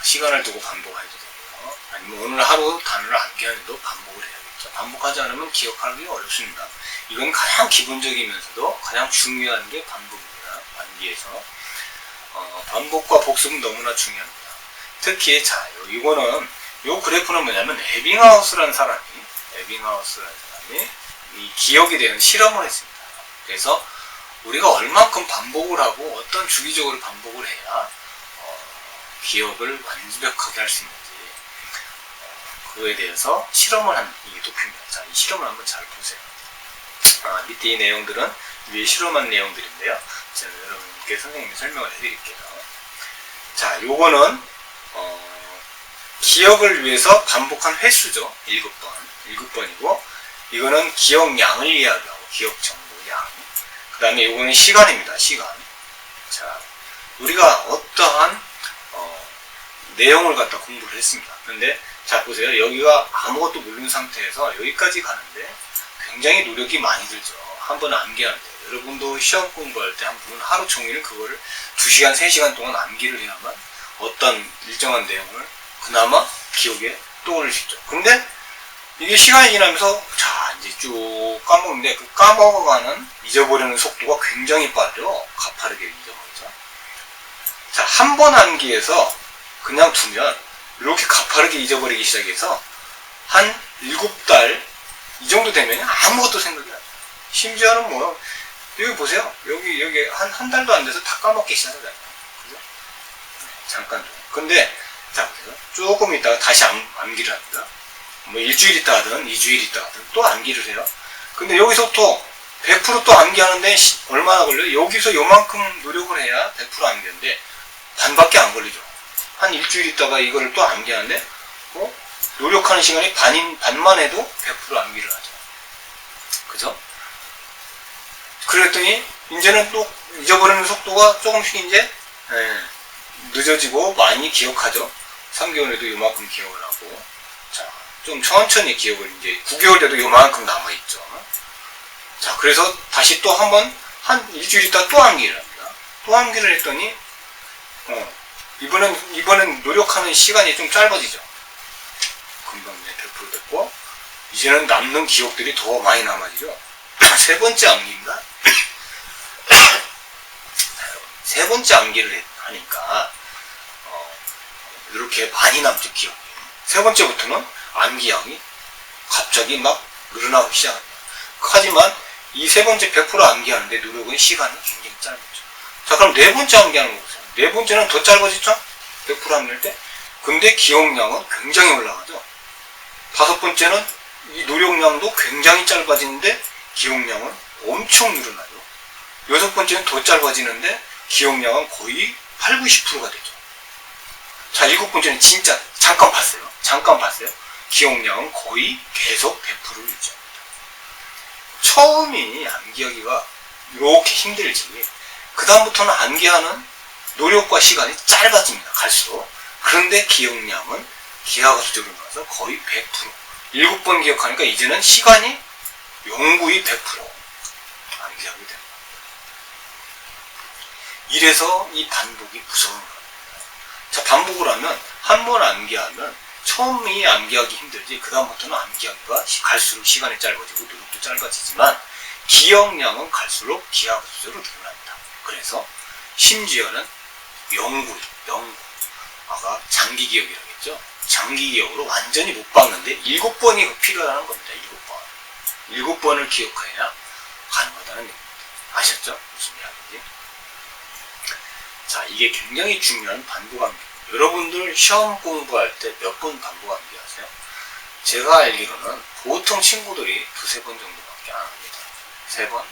시간을 두고 반복해도 되고요. 아니면 오늘 하루 단어를 암기하는데도 반복을 해야겠죠. 반복하지 않으면 기억하기 어렵습니다. 이건 가장 기본적이면서도 가장 중요한 게 반복입니다. 암기에서. 반복과 복습은 너무나 중요합니다. 특히 이거는 요 그래프는 뭐냐면 에빙하우스라는 사람이 이 기억에 대한 실험을 했습니다. 그래서 우리가 얼만큼 반복을 하고 어떤 주기적으로 반복을 해야 기억을 완벽하게 할 수 있는지 그거에 대해서 실험을 한 이게 도표입니다. 자, 이 실험을 한번 잘 보세요. 밑에 이 내용들은 위에 실험한 내용들인데요. 제가 여러분께 선생님이 설명을 해드릴게요. 자, 요거는 기억을 위해서 반복한 횟수죠. 7번이고 이거는 기억량을 이야기하고 기억 정보량. 그 다음에 요거는 시간입니다. 시간. 자, 우리가 어떠한 내용을 갖다 공부를 했습니다. 그런데 자, 보세요. 여기가 아무것도 모르는 상태에서 여기까지 가는데 굉장히 노력이 많이 들죠. 한번 암기하는데. 여러분도 시험 공부할 때 한 분은 하루 종일 그거를 2시간, 3시간 동안 암기를 해야만 어떤 일정한 내용을 그나마 기억에 떠올릴 수 있죠. 근데 이게 시간이 지나면서 자, 이제 쭉 까먹는데 그 까먹어가는 잊어버리는 속도가 굉장히 빠르죠. 가파르게 잊어버리죠. 자, 한 번 암기해서 그냥 두면 이렇게 가파르게 잊어버리기 시작해서 한 7달 이 정도 되면 아무것도 생각이 안 나요. 심지어는 뭐 여기 보세요. 여기 한 달도 안 돼서 다 까먹기 시작하잖아요. 그죠? 잠깐 좀. 근데 자, 보세요. 조금 있다가 다시 암기를 합니다. 뭐 일주일 있다 하든 2주일 있다 하든 또 암기를 해요. 근데 여기서부터 100% 또 암기하는데 얼마나 걸려요? 여기서 요만큼 노력을 해야 100% 암기하는데 반밖에 안 걸리죠. 한 일주일 있다가 이거를 또 암기하는데 노력하는 시간이 반만 해도 100% 암기를 하죠. 그죠? 그랬더니 이제는 또 잊어버리는 속도가 조금씩 이제 늦어지고 많이 기억하죠. 3개월에도 요만큼 기억을 하고 자, 좀 천천히 기억을 이제 9개월 돼도 요만큼 남아있죠. 자, 그래서 다시 또 한 일주일 있다 또 암기를 합니다. 또 암기를 했더니 이번엔 노력하는 시간이 좀 짧아지죠. 금방 이제 100% 됐고 이제는 남는 기억들이 더 많이 남아지죠. 세 번째 암기입니다. 세 번째 암기를 하니까 이렇게 많이 남죠. 기억이. 세 번째부터는 암기량이 갑자기 막 늘어나기 시작합니다. 하지만 이 세 번째 100% 암기하는데 노력은 시간이 굉장히 짧았죠. 자, 그럼 네 번째 암기하는 거 보세요. 네 번째는 더 짧아지죠? 100% 암기할 때. 근데 기억량은 굉장히 올라가죠. 다섯 번째는 이 노력량도 굉장히 짧아지는데 기억량은 엄청 늘어나요. 여섯 번째는 더 짧아지는데 기억량은 거의 8, 90%가 되죠. 자, 일곱 번째는 진짜 잠깐 봤어요. 기억량은 거의 계속 100%를 유지합니다. 처음이 암기하기가 이렇게 힘들지 그 다음부터는 암기하는 노력과 시간이 짧아집니다. 갈수록. 그런데 기억량은 기하급수적으로 나와서 거의 100%. 7번 기억하니까 이제는 시간이 영구히 100% 암기하게 됩니다. 이래서 이 반복이 무서운 겁니다. 자, 반복을 하면 한 번 암기하면 처음이 암기하기 힘들지 그 다음부터는 암기하기가 갈수록 시간이 짧아지고 노력도 짧아지지만 기억량은 갈수록 기하급수로 늘어납니다. 그래서 심지어는 영구 아까 장기기억이라고 했죠. 장기기억으로 완전히 못 박는데 7번이 필요하다는 겁니다. 7번 7번을 기억해야 가능하다는 얘기입니다. 아셨죠? 무슨 이야기인지. 자, 이게 굉장히 중요한 반복 암기. 여러분들 시험 공부할 때 몇 번 반복 암기 하세요? 제가 알기로는 보통 친구들이 2-3번 정도밖에 안 합니다. 3번, 4번.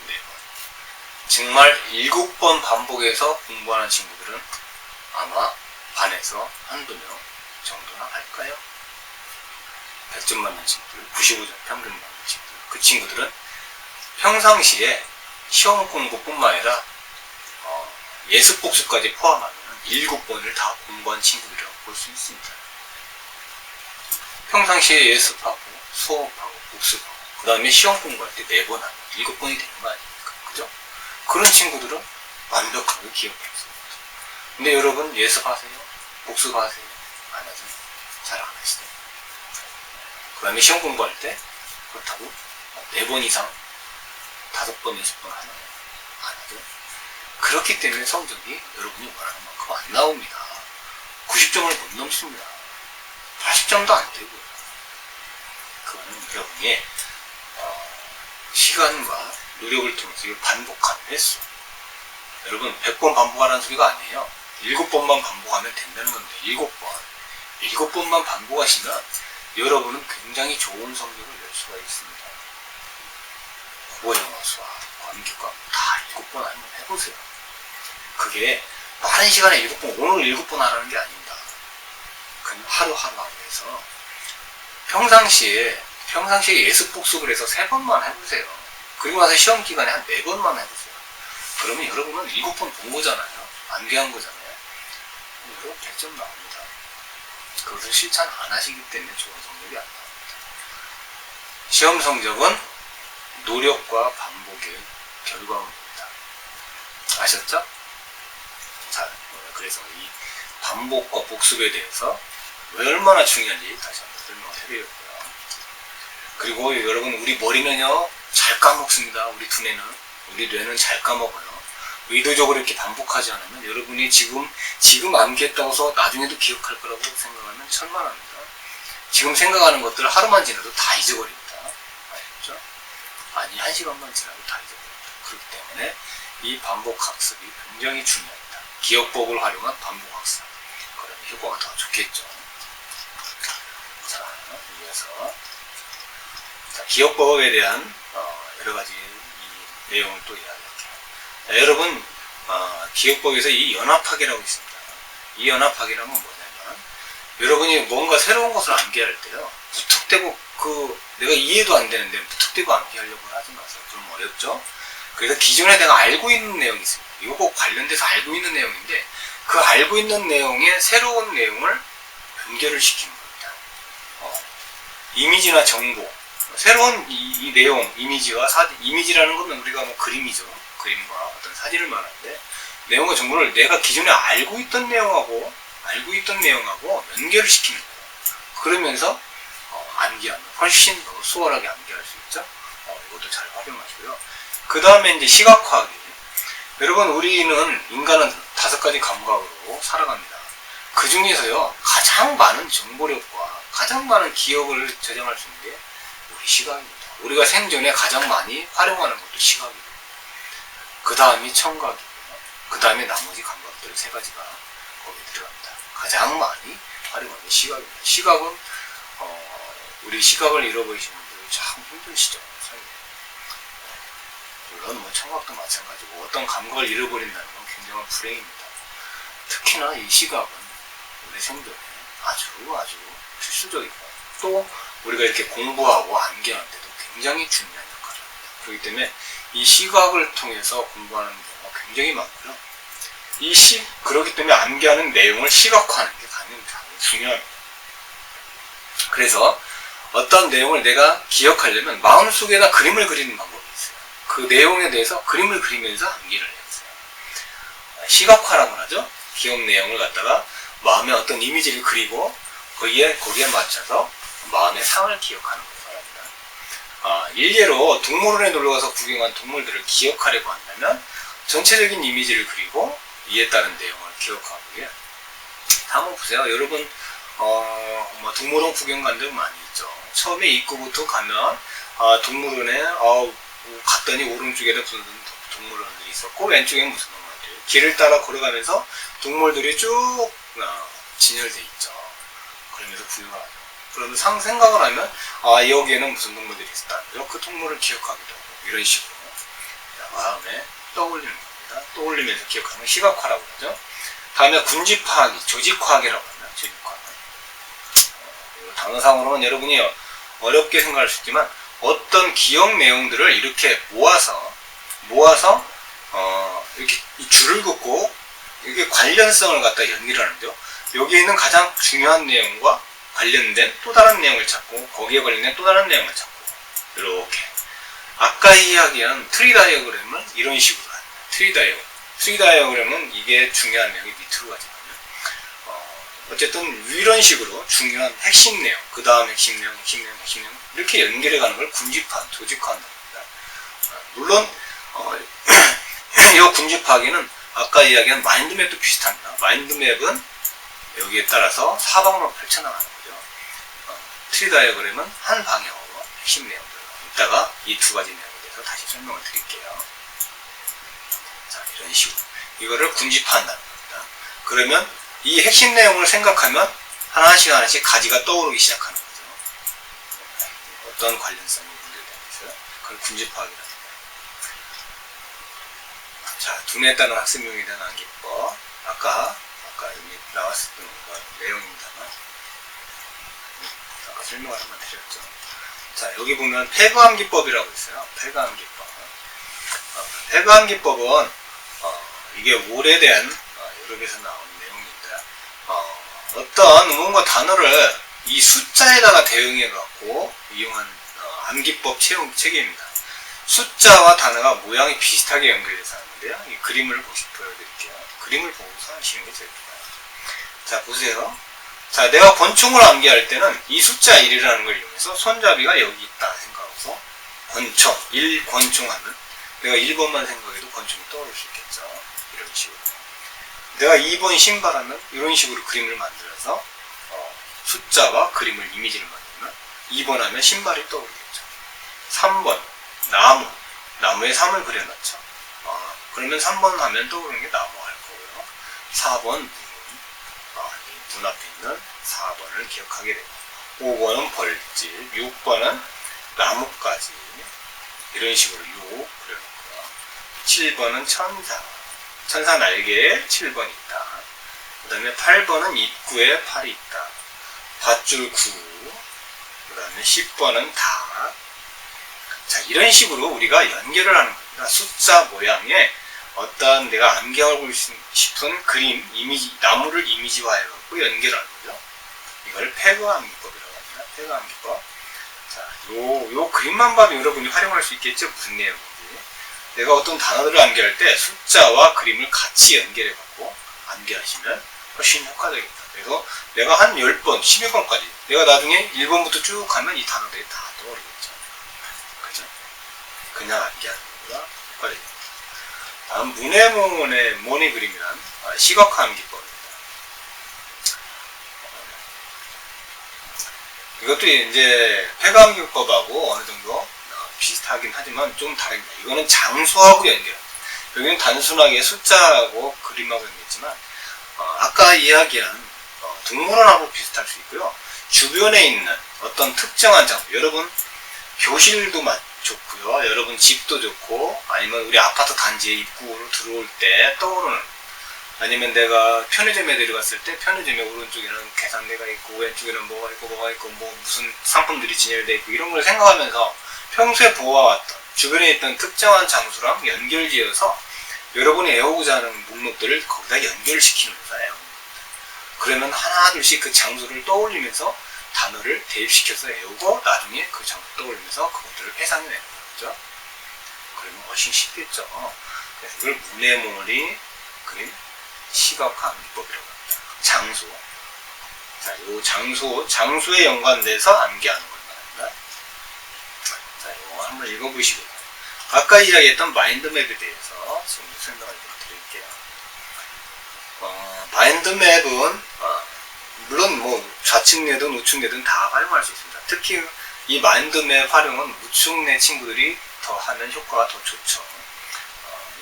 정말 7번 반복해서 공부하는 친구들은 아마 반에서 한두 명 정도나 할까요? 100점 맞는 친구들, 95점 평균 맞는 친구들. 그 친구들은 평상시에 시험 공부뿐만 아니라 예습 복습까지 포함하면 7번을 다 공부한 친구들이라고 볼 수 있습니다. 평상시에 예습하고 수업하고 복습하고 그 다음에 시험 공부할 때 4번 하면 7번이 되는 거 아닙니까? 그죠? 그런 친구들은 완벽하게 기억했습니다. 근데 여러분 예습하세요? 복습하세요? 안 하죠? 잘 안 하시죠? 그 다음에 시험 공부할 때 그렇다고 4번 이상 5번, 6번 하나요? 안 하죠? 그렇기 때문에 성적이 여러분이 원하는 만큼 안 나옵니다. 90점을 못 넘습니다. 80점도 안 되고요. 그거는 여러분의 시간과 노력을 통해서 반복하는 횟수. 여러분 100번 반복하라는 소리가 아니에요. 7번만 반복하면 된다는 겁니다. 7번. 7번만 반복하시면 여러분은 굉장히 좋은 성적을 낼 수가 있습니다. 국어영어 수학, 암기과 다 7번 한번 해보세요. 그게 빠른 시간에 7번, 오늘 7번 하라는 게 아닙니다. 그냥 하루하루 하고 해서 평상시에 예습 복습을 해서 3번만 해보세요. 그리고 나서 시험 기간에 한 4번만 해보세요. 그러면 여러분은 7번 본 거잖아요. 암기한 거잖아요. 여러분 100점 나옵니다. 그것을 실천 안 하시기 때문에 좋은 성적이 안 나옵니다. 시험 성적은 노력과 반복의 결과물입니다. 아셨죠? 자, 그래서 이 반복과 복습에 대해서 왜 얼마나 중요한지 다시 한번 설명을 해드렸고요. 그리고 여러분 우리 머리는요 잘 까먹습니다. 우리 뇌는 잘 까먹어요. 의도적으로 이렇게 반복하지 않으면 여러분이 지금 암기했다고 해서 나중에도 기억할 거라고 생각하면 천만합니다. 지금 생각하는 것들을 하루만 지나도 다 잊어버립니다. 아셨죠? 아니 1시간만 지나도 다 잊어버립니다. 그렇기 때문에 이 반복 학습이 굉장히 중요합니다. 기억법을 활용한 반복 학습. 그러면 효과가 더 좋겠죠. 자, 이어서 기억법에 대한 여러 가지 이 내용을 또 이야기할게요. 여러분 기억법에서 이 연합하기라고 있습니다. 이 연합하기라는 건 뭐냐면 여러분이 뭔가 새로운 것을 암기할 때요 무턱대고 내가 이해도 안 되는데 무턱대고 암기하려고 하지 마세요. 그럼 어렵죠? 그래서 기존에 내가 알고 있는 내용이 있습니다. 이거 관련돼서 알고 있는 내용인데 그 알고 있는 내용에 새로운 내용을 연결을 시키는 겁니다. 이미지나 정보, 새로운 이 내용, 이미지라는 건 우리가 그림이죠. 그림과 어떤 사진을 말하는데 내용과 정보를 내가 기존에 알고 있던 내용하고 연결을 시키는 거예요. 그러면서 암기하면 훨씬 더 수월하게 암기할 수 있죠. 이것도 잘 활용하시고요. 그 다음에 이제 시각화하기. 여러분 우리는 인간은 5가지 감각으로 살아갑니다. 그 중에서요 가장 많은 정보력과 가장 많은 기억을 저장할 수 있는 게 우리 시각입니다. 우리가 생전에 가장 많이 활용하는 것도 시각이고 그 다음이 청각이고요. 그 다음에 나머지 감각들 3가지가 거기에 들어갑니다. 가장 많이 활용하는 게 시각입니다. 시각은 우리 시각을 잃어버리신 분들 참 힘드시죠. 물론 청각도 마찬가지고 어떤 감각을 잃어버린다는 건 굉장한 불행입니다. 특히나 이 시각은 우리 생존에 아주 필수적이고 또 우리가 이렇게 공부하고 암기하는 데도 굉장히 중요한 역할을 합니다. 그렇기 때문에 이 시각을 통해서 공부하는 경우가 굉장히 많고요. 그렇기 때문에 암기하는 내용을 시각화하는 게 가장 중요합니다. 그래서 어떤 내용을 내가 기억하려면 마음속에다 그림을 그리는 방법이 있어요. 그 내용에 대해서 그림을 그리면서 암기를 해보세요. 시각화라고 하죠. 기억 내용을 갖다가 마음에 어떤 이미지를 그리고 거기에 맞춰서 마음의 상을 기억하는 것을 말합니다. 일례로 동물원에 놀러가서 구경한 동물들을 기억하려고 한다면 전체적인 이미지를 그리고 이에 따른 내용을 기억하고요. 한번 보세요. 여러분 동물원 구경 간 적 많이 있죠. 처음에 입구부터 가면 동물원에 갔더니 오른쪽에는 무슨 동물원들이 있었고 왼쪽에는 무슨 동물원들이 길을 따라 걸어가면서 동물들이 쭉 진열돼 있죠. 그러면서 구경을 하죠. 그러면 생각을 하면 여기에는 무슨 동물들이 있었다. 그 동물을 기억하기도 하고 이런 식으로 마음에 떠올리는 겁니다. 떠올리면서 기억하는 걸 시각화라고 하죠. 다음에 군집화하기, 조직화하기라고 합니다. 조직화하기. 단어상으로는 여러분이 어렵게 생각할 수 있지만 어떤 기억 내용들을 이렇게 모아서 이렇게 줄을 긋고 이게 관련성을 갖다 연결하는데요. 여기에 있는 가장 중요한 내용과 관련된 또 다른 내용을 찾고 거기에 관련된 또 다른 내용을 찾고 이렇게 아까 이야기한 트리 다이어그램은 이런 식으로 합니다. 트리 다이어그램은 이게 중요한 내용이 밑으로 가지만요. 어쨌든 이런 식으로 중요한 핵심 내용, 그 다음 핵심 내용 이렇게 연결해가는 걸 군집화, 조직화한다고 합니다. 물론 이 군집화하기는 아까 이야기한 마인드맵도 비슷합니다. 마인드맵은 여기에 따라서 사방으로 펼쳐나가는 거죠. 트리 다이어그램은 한 방향으로 핵심 내용들. 이따가 이 두 가지 내용에 대해서 다시 설명을 드릴게요. 자, 이런 식으로 이거를 군집화한다는 겁니다. 그러면 이 핵심 내용을 생각하면 하나씩 가지가 떠오르기 시작하는 거죠. 어떤 관련성이 연결되면서 그걸 군집화하기라고 합니다. 자, 두뇌에 따른 학습용에 대한 암기법. 아까 이미 나왔었던 내용입니다만 아까 설명을 한번 드렸죠. 자, 여기 보면 폐가암기법이라고 있어요. 폐가암기법. 폐가암기법은 이게 오래된 여러 개에서 나온 내용인데 어떤 뭔가 단어를 이 숫자에다가 대응해 갖고 이용한 암기법 체계입니다. 숫자와 단어가 모양이 비슷하게 연결돼서 하는데요. 이 그림을 보여드릴게요. 그림을 보고서 하시는 게 제일 좋아요. 자, 보세요. 자, 내가 권총을 암기할 때는 이 숫자 1이라는 걸 이용해서 손잡이가 여기 있다 생각하고서 권총, 1권총 하면 내가 1번만 생각해도 권총이 떠오를 수 있겠죠. 이런 식으로. 내가 2번 신발하면 이런 식으로 그림을 만들어서 숫자와 그림을 이미지를 만들면 2번 하면 신발이 떠오르겠죠. 3번 나무에 3을 그려놨죠. 그러면 3번 하면 떠오르는 게 나무 할 거고요. 4번 문 앞에 있는 4번을 기억하게 되고 5번은 벌집, 6번은 나뭇가지 이런 식으로 6 그려놓고요. 7번은 천사 날개에 7번이 있다. 그 다음에 8번은 입구에 8이 있다. 밧줄 9, 그 다음에 10번은 닭. 자, 이런 식으로 우리가 연결을 하는 겁니다. 숫자 모양에 어떤 내가 암기하고 싶은 그림, 이미지, 나무를 이미지화해갖고 연결하는 거죠. 이걸 폐가암기법이라고 합니다. 폐가암기법. 자, 요 그림만 봐도 여러분이 활용할 수 있겠죠? 무슨 내용인지. 내가 어떤 단어들을 암기할 때 숫자와 그림을 같이 연결해갖고 암기하시면 훨씬 효과적이다. 그래서 내가 한 10번, 12번까지 내가 나중에 1번부터 쭉 가면 이 단어들이 다 떠오르겠죠. 그죠? 그냥 암기하는 것보다 효과적이다. 다음 문해모니 그림이란 시각화 암기법입니다. 이것도 이제 폐가암기법하고 어느 정도 비슷하긴 하지만 좀 다릅니다. 이거는 장소하고 연결합니다. 여기는 단순하게 숫자하고 그림하고 연결했지만 아까 이야기한 동물원하고 비슷할 수 있고요. 주변에 있는 어떤 특정한 장소, 여러분 교실도 좋고요. 여러분 집도 좋고 아니면 우리 아파트 단지에 입구로 들어올 때 떠오르는, 아니면 내가 편의점에 내려갔을 때 편의점에 오른쪽에는 계산대가 있고 왼쪽에는 뭐가 있고 뭐 무슨 상품들이 진열되어 있고 이런 걸 생각하면서 평소에 보아왔던 주변에 있던 특정한 장소랑 연결지어서 여러분이 외우고자 하는 목록들을 거기다 연결시키는 거예요. 그러면 하나 둘씩 그 장소를 떠올리면서 단어를 대입시켜서 외우고 나중에 그 장소 떠올리면서 그것들을 회상해내는 거죠. 그러면 훨씬 쉽겠죠. 그래서 이걸 문해모니 그림 시각화하는 기법이라고 합니다. 장소. 자, 요 장소에 연관돼서 암기하는 걸 말합니다. 자, 이거 한번 읽어보시고요. 아까 이야기했던 마인드맵에 대해서 지금 설명을 좀 드릴게요. 마인드맵은 물론 뭐 좌측내든 우측내든 다 활용할 수 있습니다. 특히 이 마인드맵 활용은 우측내 친구들이 더 하는 효과가 더 좋죠.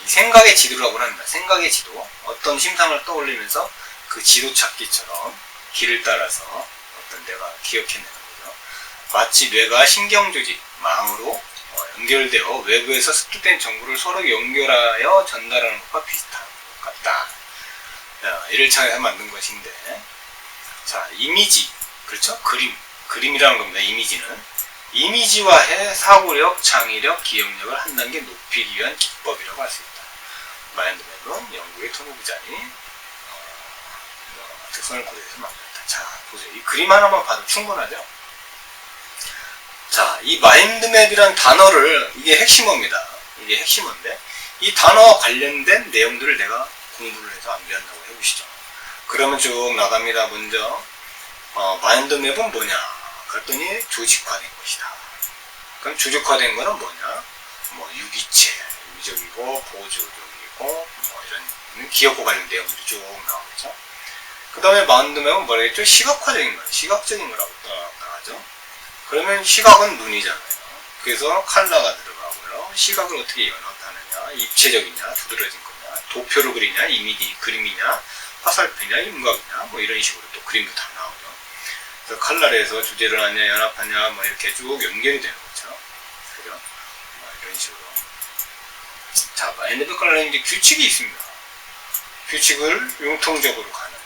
이 생각의 지도라고 합니다. 생각의 지도. 어떤 심상을 떠올리면서 그 지도 찾기처럼 길을 따라서 어떤 데가 기억해내는 거죠. 마치 뇌가 신경조직, 망으로 연결되어 외부에서 습득된 정보를 서로 연결하여 전달하는 것과 비슷한 것 같다. 이를 창해서 만든 것인데, 자, 이미지, 그렇죠? 그림이라는 겁니다. 이미지화해 사고력, 창의력, 기억력을 한 단계 높이기 위한 기법이라고 할 수 있다. 마인드맵은 영국의 토노부자니 특성을 고려해서 만들었다. 자, 보세요. 이 그림 하나만 봐도 충분하죠? 자, 이 마인드맵이란 단어를, 이게 핵심어입니다. 이게 핵심어인데, 이 단어와 관련된 내용들을 내가 공부를 해서 암기한다고 해보시죠. 그러면 쭉 나갑니다. 먼저, 마인드맵은 뭐냐? 그랬더니 조직화된 것이다. 그럼 조직화된 거는 뭐냐? 뭐, 유기적이고, 보조적이고, 뭐, 이런 기억과 관련 내용들이 쭉 나오겠죠. 그 다음에 마인드맵은 뭐라 했죠? 시각화적인 거예요. 시각적인 거라고 나가죠. 그러면 시각은 눈이잖아요. 그래서 컬러가 들어가고요. 시각을 어떻게 연합하느냐, 입체적이냐, 두드러진 거냐, 도표로 그리냐, 이미지 그림이냐, 화살표냐, 윤곽이냐, 뭐 이런 식으로 또 그림도 다 나오죠. 그래서 컬러에서 주제를 하냐, 연합하냐, 뭐 이렇게 쭉 연결이 되는 거죠. 그죠? 뭐 이런 식으로. 자, 마인드맵 컬러는 이제 규칙이 있습니다. 규칙을 융통적으로 가느냐,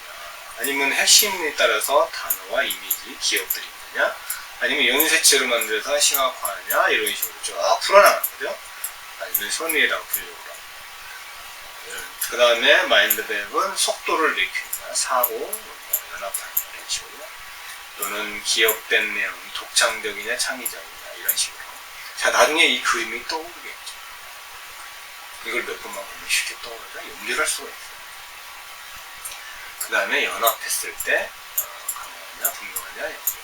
아니면 핵심에 따라서 단어와 이미지, 기억들이 있느냐, 아니면 연쇄체로 만들어서 시각화하냐, 이런 식으로 쫙 풀어나가는 거죠. 아니면 선의에다가 풀려고 하고. 그 다음에 마인드맵은 속도를 일으키느냐, 사고, 연합하느냐, 이런 식으로. 또는 기억된 내용이 독창적이냐, 창의적이냐, 이런 식으로. 자, 나중에 이 그림이 떠오르겠죠. 이걸 몇 번만 보면 쉽게 떠오르죠. 연결할 수가 있어요. 그 다음에 연합했을 때, 강하냐, 분명하냐, 연결.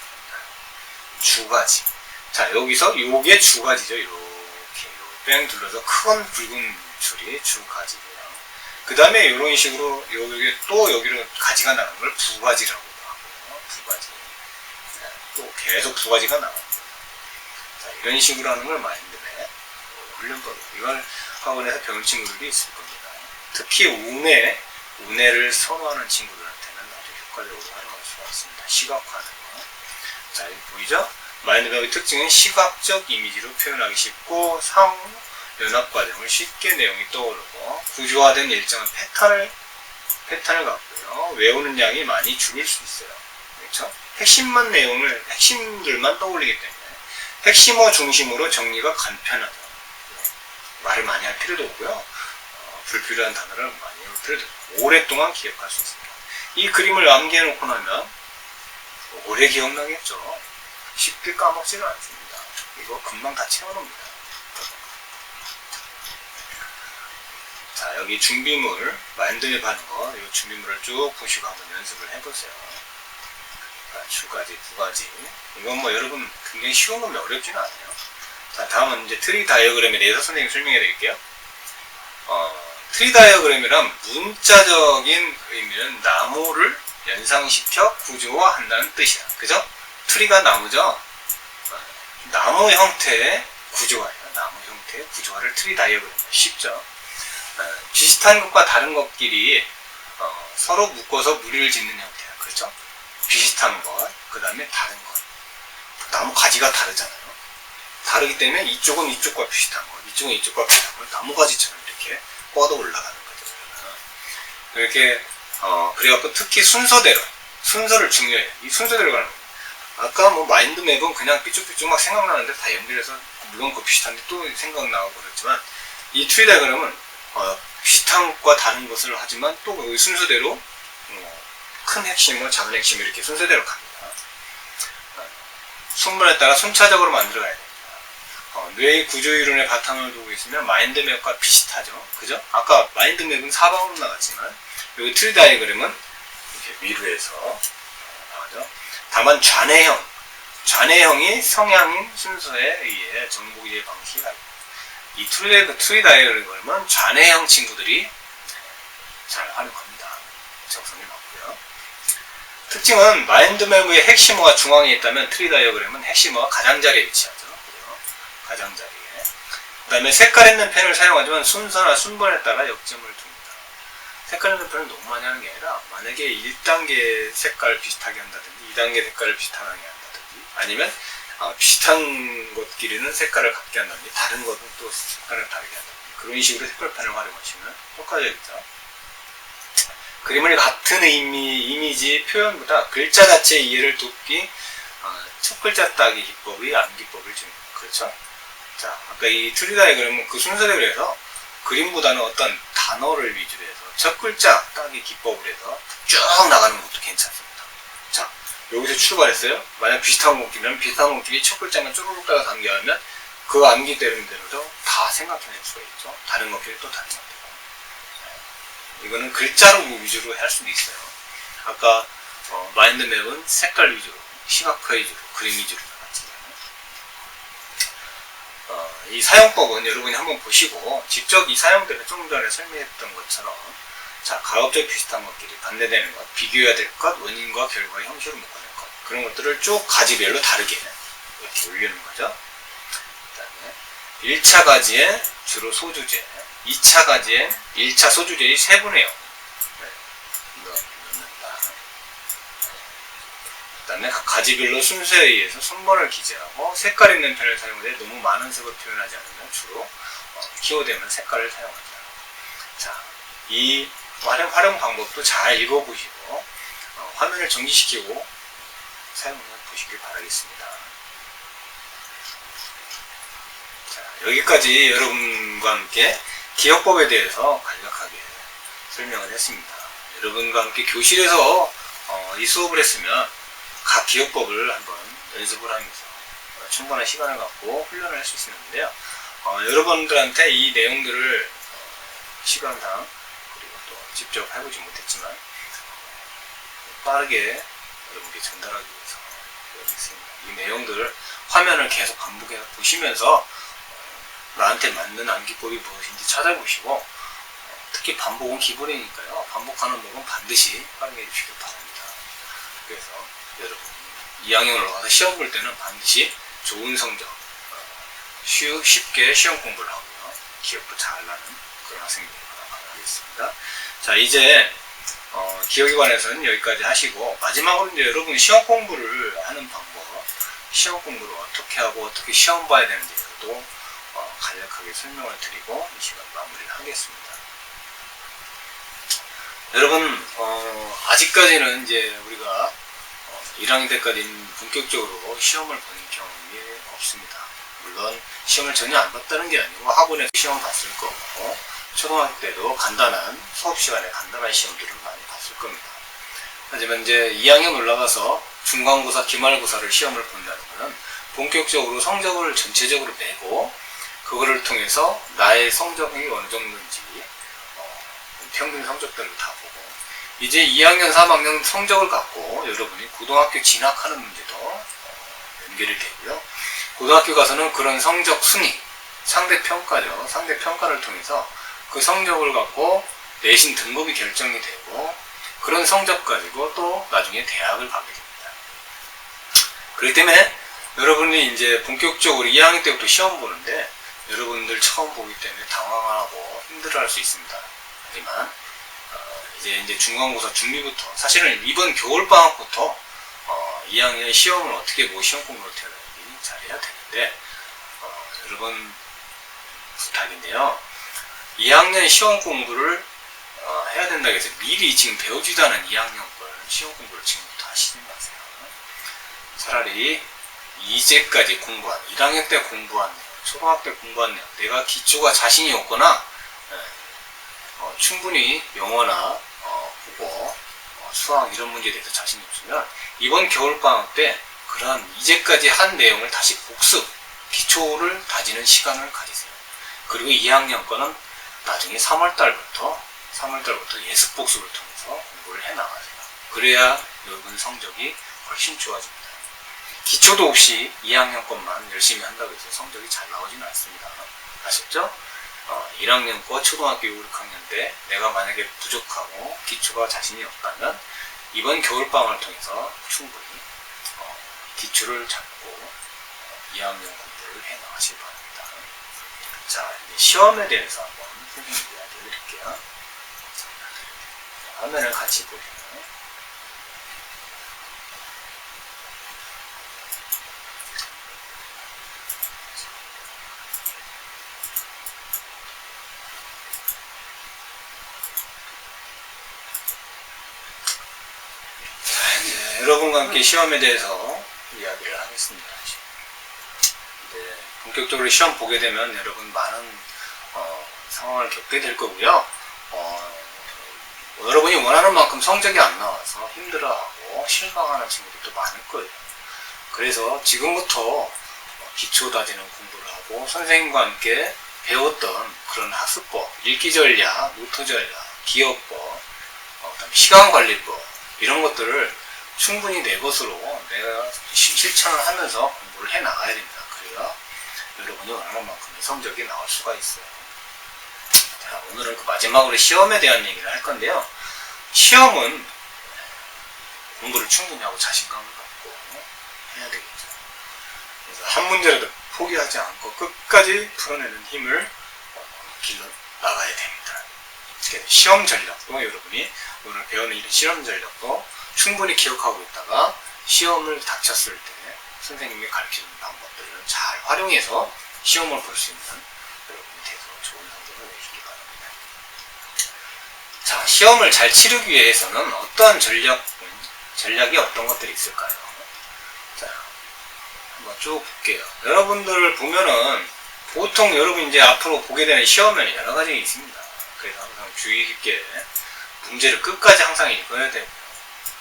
주가지. 자, 여기서 요게 주가지죠. 이렇게 뺑 둘러서 큰 붉은 줄이 주가지고요. 그 다음에 이런 식으로 여기 또 여기로 가지가 나가는 걸 부가지라고 하고요. 부가지. 네, 또 계속 부가지가 나갑니다. 자, 이런 식으로 하는 걸 마인드맵 훈련법. 이걸 학원에서 배운 친구들이 있을 겁니다. 특히 운해를 선호하는 친구들한테는 아주 효과적으로 활용할 수가 있습니다. 시각화하는 거. 자, 여기 보이죠? 마인드맵의 특징은 시각적 이미지로 표현하기 쉽고 상호 연합 과정을 쉽게 내용이 떠오르고 구조화된 일정한 패턴을 갖고요. 외우는 양이 많이 줄일 수 있어요. 그렇죠? 핵심들만 떠올리기 때문에 핵심어 중심으로 정리가 간편하다. 말을 많이 할 필요도 없고요. 불필요한 단어를 많이 할 필요도 없고 오랫동안 기억할 수 있습니다. 이 그림을 암기해 놓고 나면 오래 기억나겠죠. 쉽게 까먹지는 않습니다. 이거 금방 다 채워놓습니다. 자, 여기 준비물, 마인드맵 하는 거, 이 준비물을 쭉 보시고 한번 연습을 해보세요. 자, 주가지, 부가지. 이건 뭐 여러분 굉장히 쉬운 건데 어렵지는 않아요. 자, 다음은 이제 트리 다이어그램에 대해서 선생님이 설명해 드릴게요. 트리 다이어그램이란 문자적인 의미는 나무를 연상시켜 구조화한다는 뜻이야. 그죠? 트리가 나무죠? 나무 형태의 구조화예요. 나무 형태의 구조화를 트리 다이어그램. 쉽죠? 비슷한 것과 다른 것끼리 서로 묶어서 무리를 짓는 형태야. 그렇죠? 비슷한 것, 그 다음에 다른 것. 나무 가지가 다르잖아요. 다르기 때문에 이쪽은 이쪽과 비슷한 것, 이쪽은 이쪽과 비슷한 걸 나무가지처럼 이렇게 뻗어 올라가는 거죠. 이렇게 그래갖고 특히 순서를 중요해요. 이 순서대로 가는 거예요. 아까 뭐 마인드맵은 그냥 삐쭉삐쭉 막 생각나는데 다 연결해서 물론 그 비슷한데 또 생각나고 그렇지만 이 트리 다이어그램은 비슷한 것과 다른 것을 하지만 또 그 순서대로 큰 핵심과 작은 핵심을 이렇게 순서대로 갑니다. 순번에 따라 순차적으로 만들어가야 됩니다. 뇌의 구조이론의 바탕을 두고 있으면 마인드맵과 비슷하죠. 그죠? 아까 마인드맵은 사방으로 나갔지만 여기 트리 다이어그램은 이렇게 위로 해서 나가죠. 다만 좌뇌형이 성향인 순서에 의해 정보 이해 방식이 다릅니다. 이 트리 다이어그램은 좌뇌형 친구들이 잘 활용합니다. 적성이 맞고요. 특징은 마인드맵의 핵심어가 중앙에 있다면 트리 다이어그램은 핵심어가 가장자리에 위치하죠. 가장자리에. 그 다음에 색깔 있는 펜을 사용하지만 순서나 순번에 따라 역점을 둡니다. 색깔 있는 펜을 너무 많이 하는 게 아니라 만약에 1단계 색깔 비슷하게 한다든지 2단계 색깔을 비슷하게 한다든지 아니면 비슷한 것끼리는 색깔을 같게 한다든지 다른 것은 또 색깔을 다르게 한다든지 그런 식으로 색깔펜을 활용하시면 똑같아지죠. 그림을 같은 이미지 표현보다 글자 자체의 이해를 돕기 첫 글자 따기 기법의 암기법을 줍니다. 그렇죠? 자, 아까 이 트리 다이어그램은 그 순서대로 해서 그림보다는 어떤 단어를 위주로 해서 첫 글자 따기 기법을 해서 쭉 나가는 것도 괜찮습니다. 자, 여기서 출발했어요. 만약 비슷한 것끼리는 비슷한 것끼리 첫 글자만 쪼르륵 따라 암기하면 그 암기되는 대로도 다 생각해낼 수가 있죠. 다른 것끼리 또 다른 것들고. 이거는 글자로 위주로 할 수도 있어요. 아까 마인드맵은 색깔 위주로, 시각화 위주로, 그림 위주로 나갔잖아요. 이 사용법은 여러분이 한번 보시고 직접 이 사용법을 좀 전에 설명했던 것처럼 자, 가급적 비슷한 것끼리 반대되는 것, 비교해야 될 것, 원인과 결과의 형식을 묶어낼 것 그런 것들을 쭉 가지별로 다르게 이렇게 올리는 거죠. 그 다음에 1차 가지에 주로 소주제, 2차 가지엔 1차 소주제의 세분의 0 넣는다. 그 다음에 각 가지별로 순서에 의해서 순번을 기재하고 색깔 있는 펜을 사용하되 너무 많은 색을 표현하지 않으면 주로 키워드에만 색깔을 사용하죠. 자, 이 활용 방법도 잘 읽어보시고 화면을 정지시키고 사용해 보시길 바라겠습니다. 자, 여기까지 여러분과 함께 기억법에 대해서 간략하게 설명을 했습니다. 여러분과 함께 교실에서 이 수업을 했으면 각 기억법을 한번 연습을 하면서 충분한 시간을 갖고 훈련을 할 수 있었는데요. 여러분들한테 이 내용들을 시간상 그리고 또 직접 해보지 못했지만 빠르게 여러분께 전달하기 위해서 했습니다. 이 내용들을 화면을 계속 반복해서 보시면서 나한테 맞는 암기법이 무엇인지 찾아보시고 특히 반복은 기본이니까요. 반복하는 법은 반드시 활용해 주시길 바랍니다. 그래서 여러분 2학년 올라가서 시험 볼 때는 반드시 좋은 성적 쉽게 시험 공부를 하고요. 기억도 잘 나는 그런 학생이 되길 바라겠습니다. 자, 이제 기억에 관해서는 여기까지 하시고 마지막으로 이제 여러분 시험 공부를 하는 방법 시험 공부를 어떻게 하고 어떻게 시험 봐야 되는지도 간략하게 설명을 드리고 이 시간 마무리를 하겠습니다. 여러분 아직까지는 이제 우리가 1학년 때까지는 본격적으로 시험을 보는 경험이 없습니다. 물론 시험을 전혀 안 봤다는 게 아니고 학원에서 시험 봤을 거고 초등학교 때도 간단한 수업 시간에 간단한 시험들을 많이 봤을 겁니다. 하지만 이제 2학년 올라가서 중간고사, 기말고사를 시험을 본다는 것은 본격적으로 성적을 전체적으로 내고 그거를 통해서 나의 성적이 어느 정도인지 평균 성적들을 다 보고 이제 2학년, 3학년 성적을 갖고 여러분이 고등학교 진학하는 문제도 연결이 되고요. 고등학교 가서는 그런 성적 순위, 상대평가죠. 상대평가를 통해서 그 성적을 갖고 내신 등급이 결정이 되고 그런 성적 가지고 또 나중에 대학을 가게 됩니다. 그렇기 때문에 여러분이 이제 본격적으로 2학년 때부터 시험 보는데 여러분들 처음 보기 때문에 당황하고 힘들어할 수 있습니다. 하지만 이제 중간고사 준비부터 사실은 이번 겨울방학부터 2학년 시험을 어떻게 시험 공부를 어떻게 잘해야 되는데 여러분 부탁인데요. 2학년 시험 공부를 해야 된다고 해서 미리 지금 배우지도 않은 2학년 걸 시험 공부를 지금부터 하시지 마세요. 차라리 이제까지 공부한 1학년 때 공부한 내용, 초등학교 때 공부한 내용, 내가 기초가 자신이 없거나 충분히 영어나 국어, 수학 이런 문제에 대해서 자신이 없으면 이번 겨울방학 때 그런 이제까지 한 내용을 다시 복습, 기초를 다지는 시간을 가지세요. 그리고 2학년 거는 나중에 3월달부터 예습 복습을 통해서 공부를 해 나가세요. 그래야 여러분 성적이 훨씬 좋아집니다. 기초도 없이 2학년 것만 열심히 한다고 해서 성적이 잘 나오지는 않습니다. 아셨죠? 1학년 거 초등학교 5, 6학년 때 내가 만약에 부족하고 기초가 자신이 없다면 이번 겨울방학을 통해서 충분히 기초를 잡고 2학년 공부를 해 나가시기 바랍니다. 자, 이제 시험에 대해서 한번 선생님 이야기 드릴게요. 화면을 같이 보시면 여러분과 함께 시험에 대해서 이야기를 하겠습니다. 네, 본격적으로 시험 보게 되면 여러분 많은 상황을 겪게 될 거고요. 여러분이 원하는 만큼 성적이 안 나와서 힘들어하고 실망하는 친구들도 많을 거예요. 그래서 지금부터 기초 다지는 공부를 하고 선생님과 함께 배웠던 그런 학습법, 읽기 전략, 노트 전략, 기억법, 시간관리법 이런 것들을 충분히 내 것으로 내가 실천을 하면서 공부를 해 나가야 됩니다. 그래야 여러분이 원하는 만큼의 성적이 나올 수가 있어요. 자, 오늘은 그 마지막으로 시험에 대한 얘기를 할 건데요. 시험은 공부를 충분히 하고 자신감을 갖고 해야 되겠죠. 그래서 한 문제라도 포기하지 않고 끝까지 풀어내는 힘을 길러 나가야 됩니다. 시험 전략도 여러분이 오늘 배우는 이런 시험 전략도 충분히 기억하고 있다가 시험을 닥쳤을 때 선생님이 가르치는 방법들을 잘 활용해서 시험을 볼 수 있는 여러분이 돼서 좋은 성적을 내시기 바랍니다. 자, 시험을 잘 치르기 위해서는 어떠한 전략이 어떤 것들이 있을까요? 자, 한번 쭉 볼게요. 여러분들 보면은 보통 여러분 이제 앞으로 보게 되는 시험에는 여러 가지 있습니다. 그래서 항상 주의 깊게 문제를 끝까지 항상 읽어야 되고요.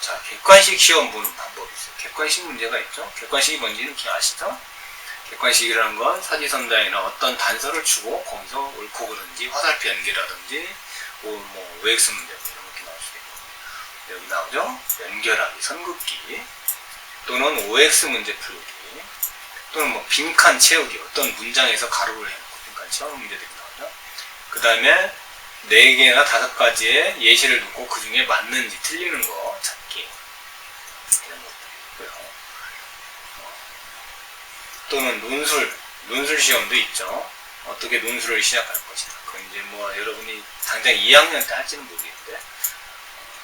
자, 객관식 시험 보는 방법이 있어요. 객관식 문제가 있죠. 객관식이 뭔지는 아시죠? 객관식이라는 건 사지선다에는 어떤 단서를 주고 거기서 옳고 그른지 화살표 연계라든지 뭐 OX 문제 이런 게 나올 수도 있고 여기 나오죠. 연결하기, 선긋기 또는 OX 문제 풀기 또는 뭐 빈칸 채우기 어떤 문장에서 가로를 해놓고 빈칸 채우는 문제들이 나오죠. 그 다음에 4개나 5가지의 예시를 놓고 그 중에 맞는지 틀리는 거 찾기 이런 것들이 있고요. 또는 논술 시험도 있죠. 어떻게 논술을 시작할 것이다. 그건 이제 뭐 여러분이 당장 2학년 때 할지는 모르겠는데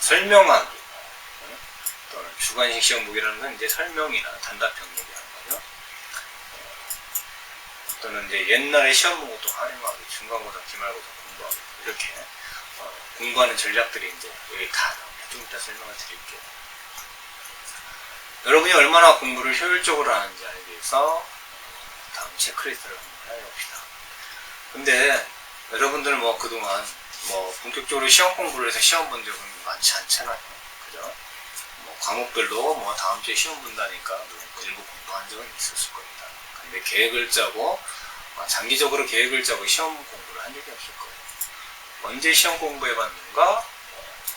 설명하기 또는 주관식 시험 보기라는 건 이제 설명이나 단답형 얘기하는 거죠. 또는 이제 옛날에 시험 본 것도 활용하기, 중간고사, 기말고사 공부하기 이렇게 공부하는 전략들이 이제 여기 다 나옵니다. 좀 이따 설명을 드릴게요. 여러분이 얼마나 공부를 효율적으로 하는지 알기 위해서 다음 체크리스트를 한번 해봅시다. 근데 여러분들 뭐 그동안 뭐 본격적으로 시험 공부를 해서 시험 본 적은 많지 않잖아요. 그죠? 뭐 과목별로 뭐 다음 주에 시험 본다니까 일부 공부한 적은 있었을 겁니다. 근데 계획을 짜고 장기적으로 계획을 짜고 시험 공부를 한 적이 없을 거예요. 언제 시험 공부해봤는가?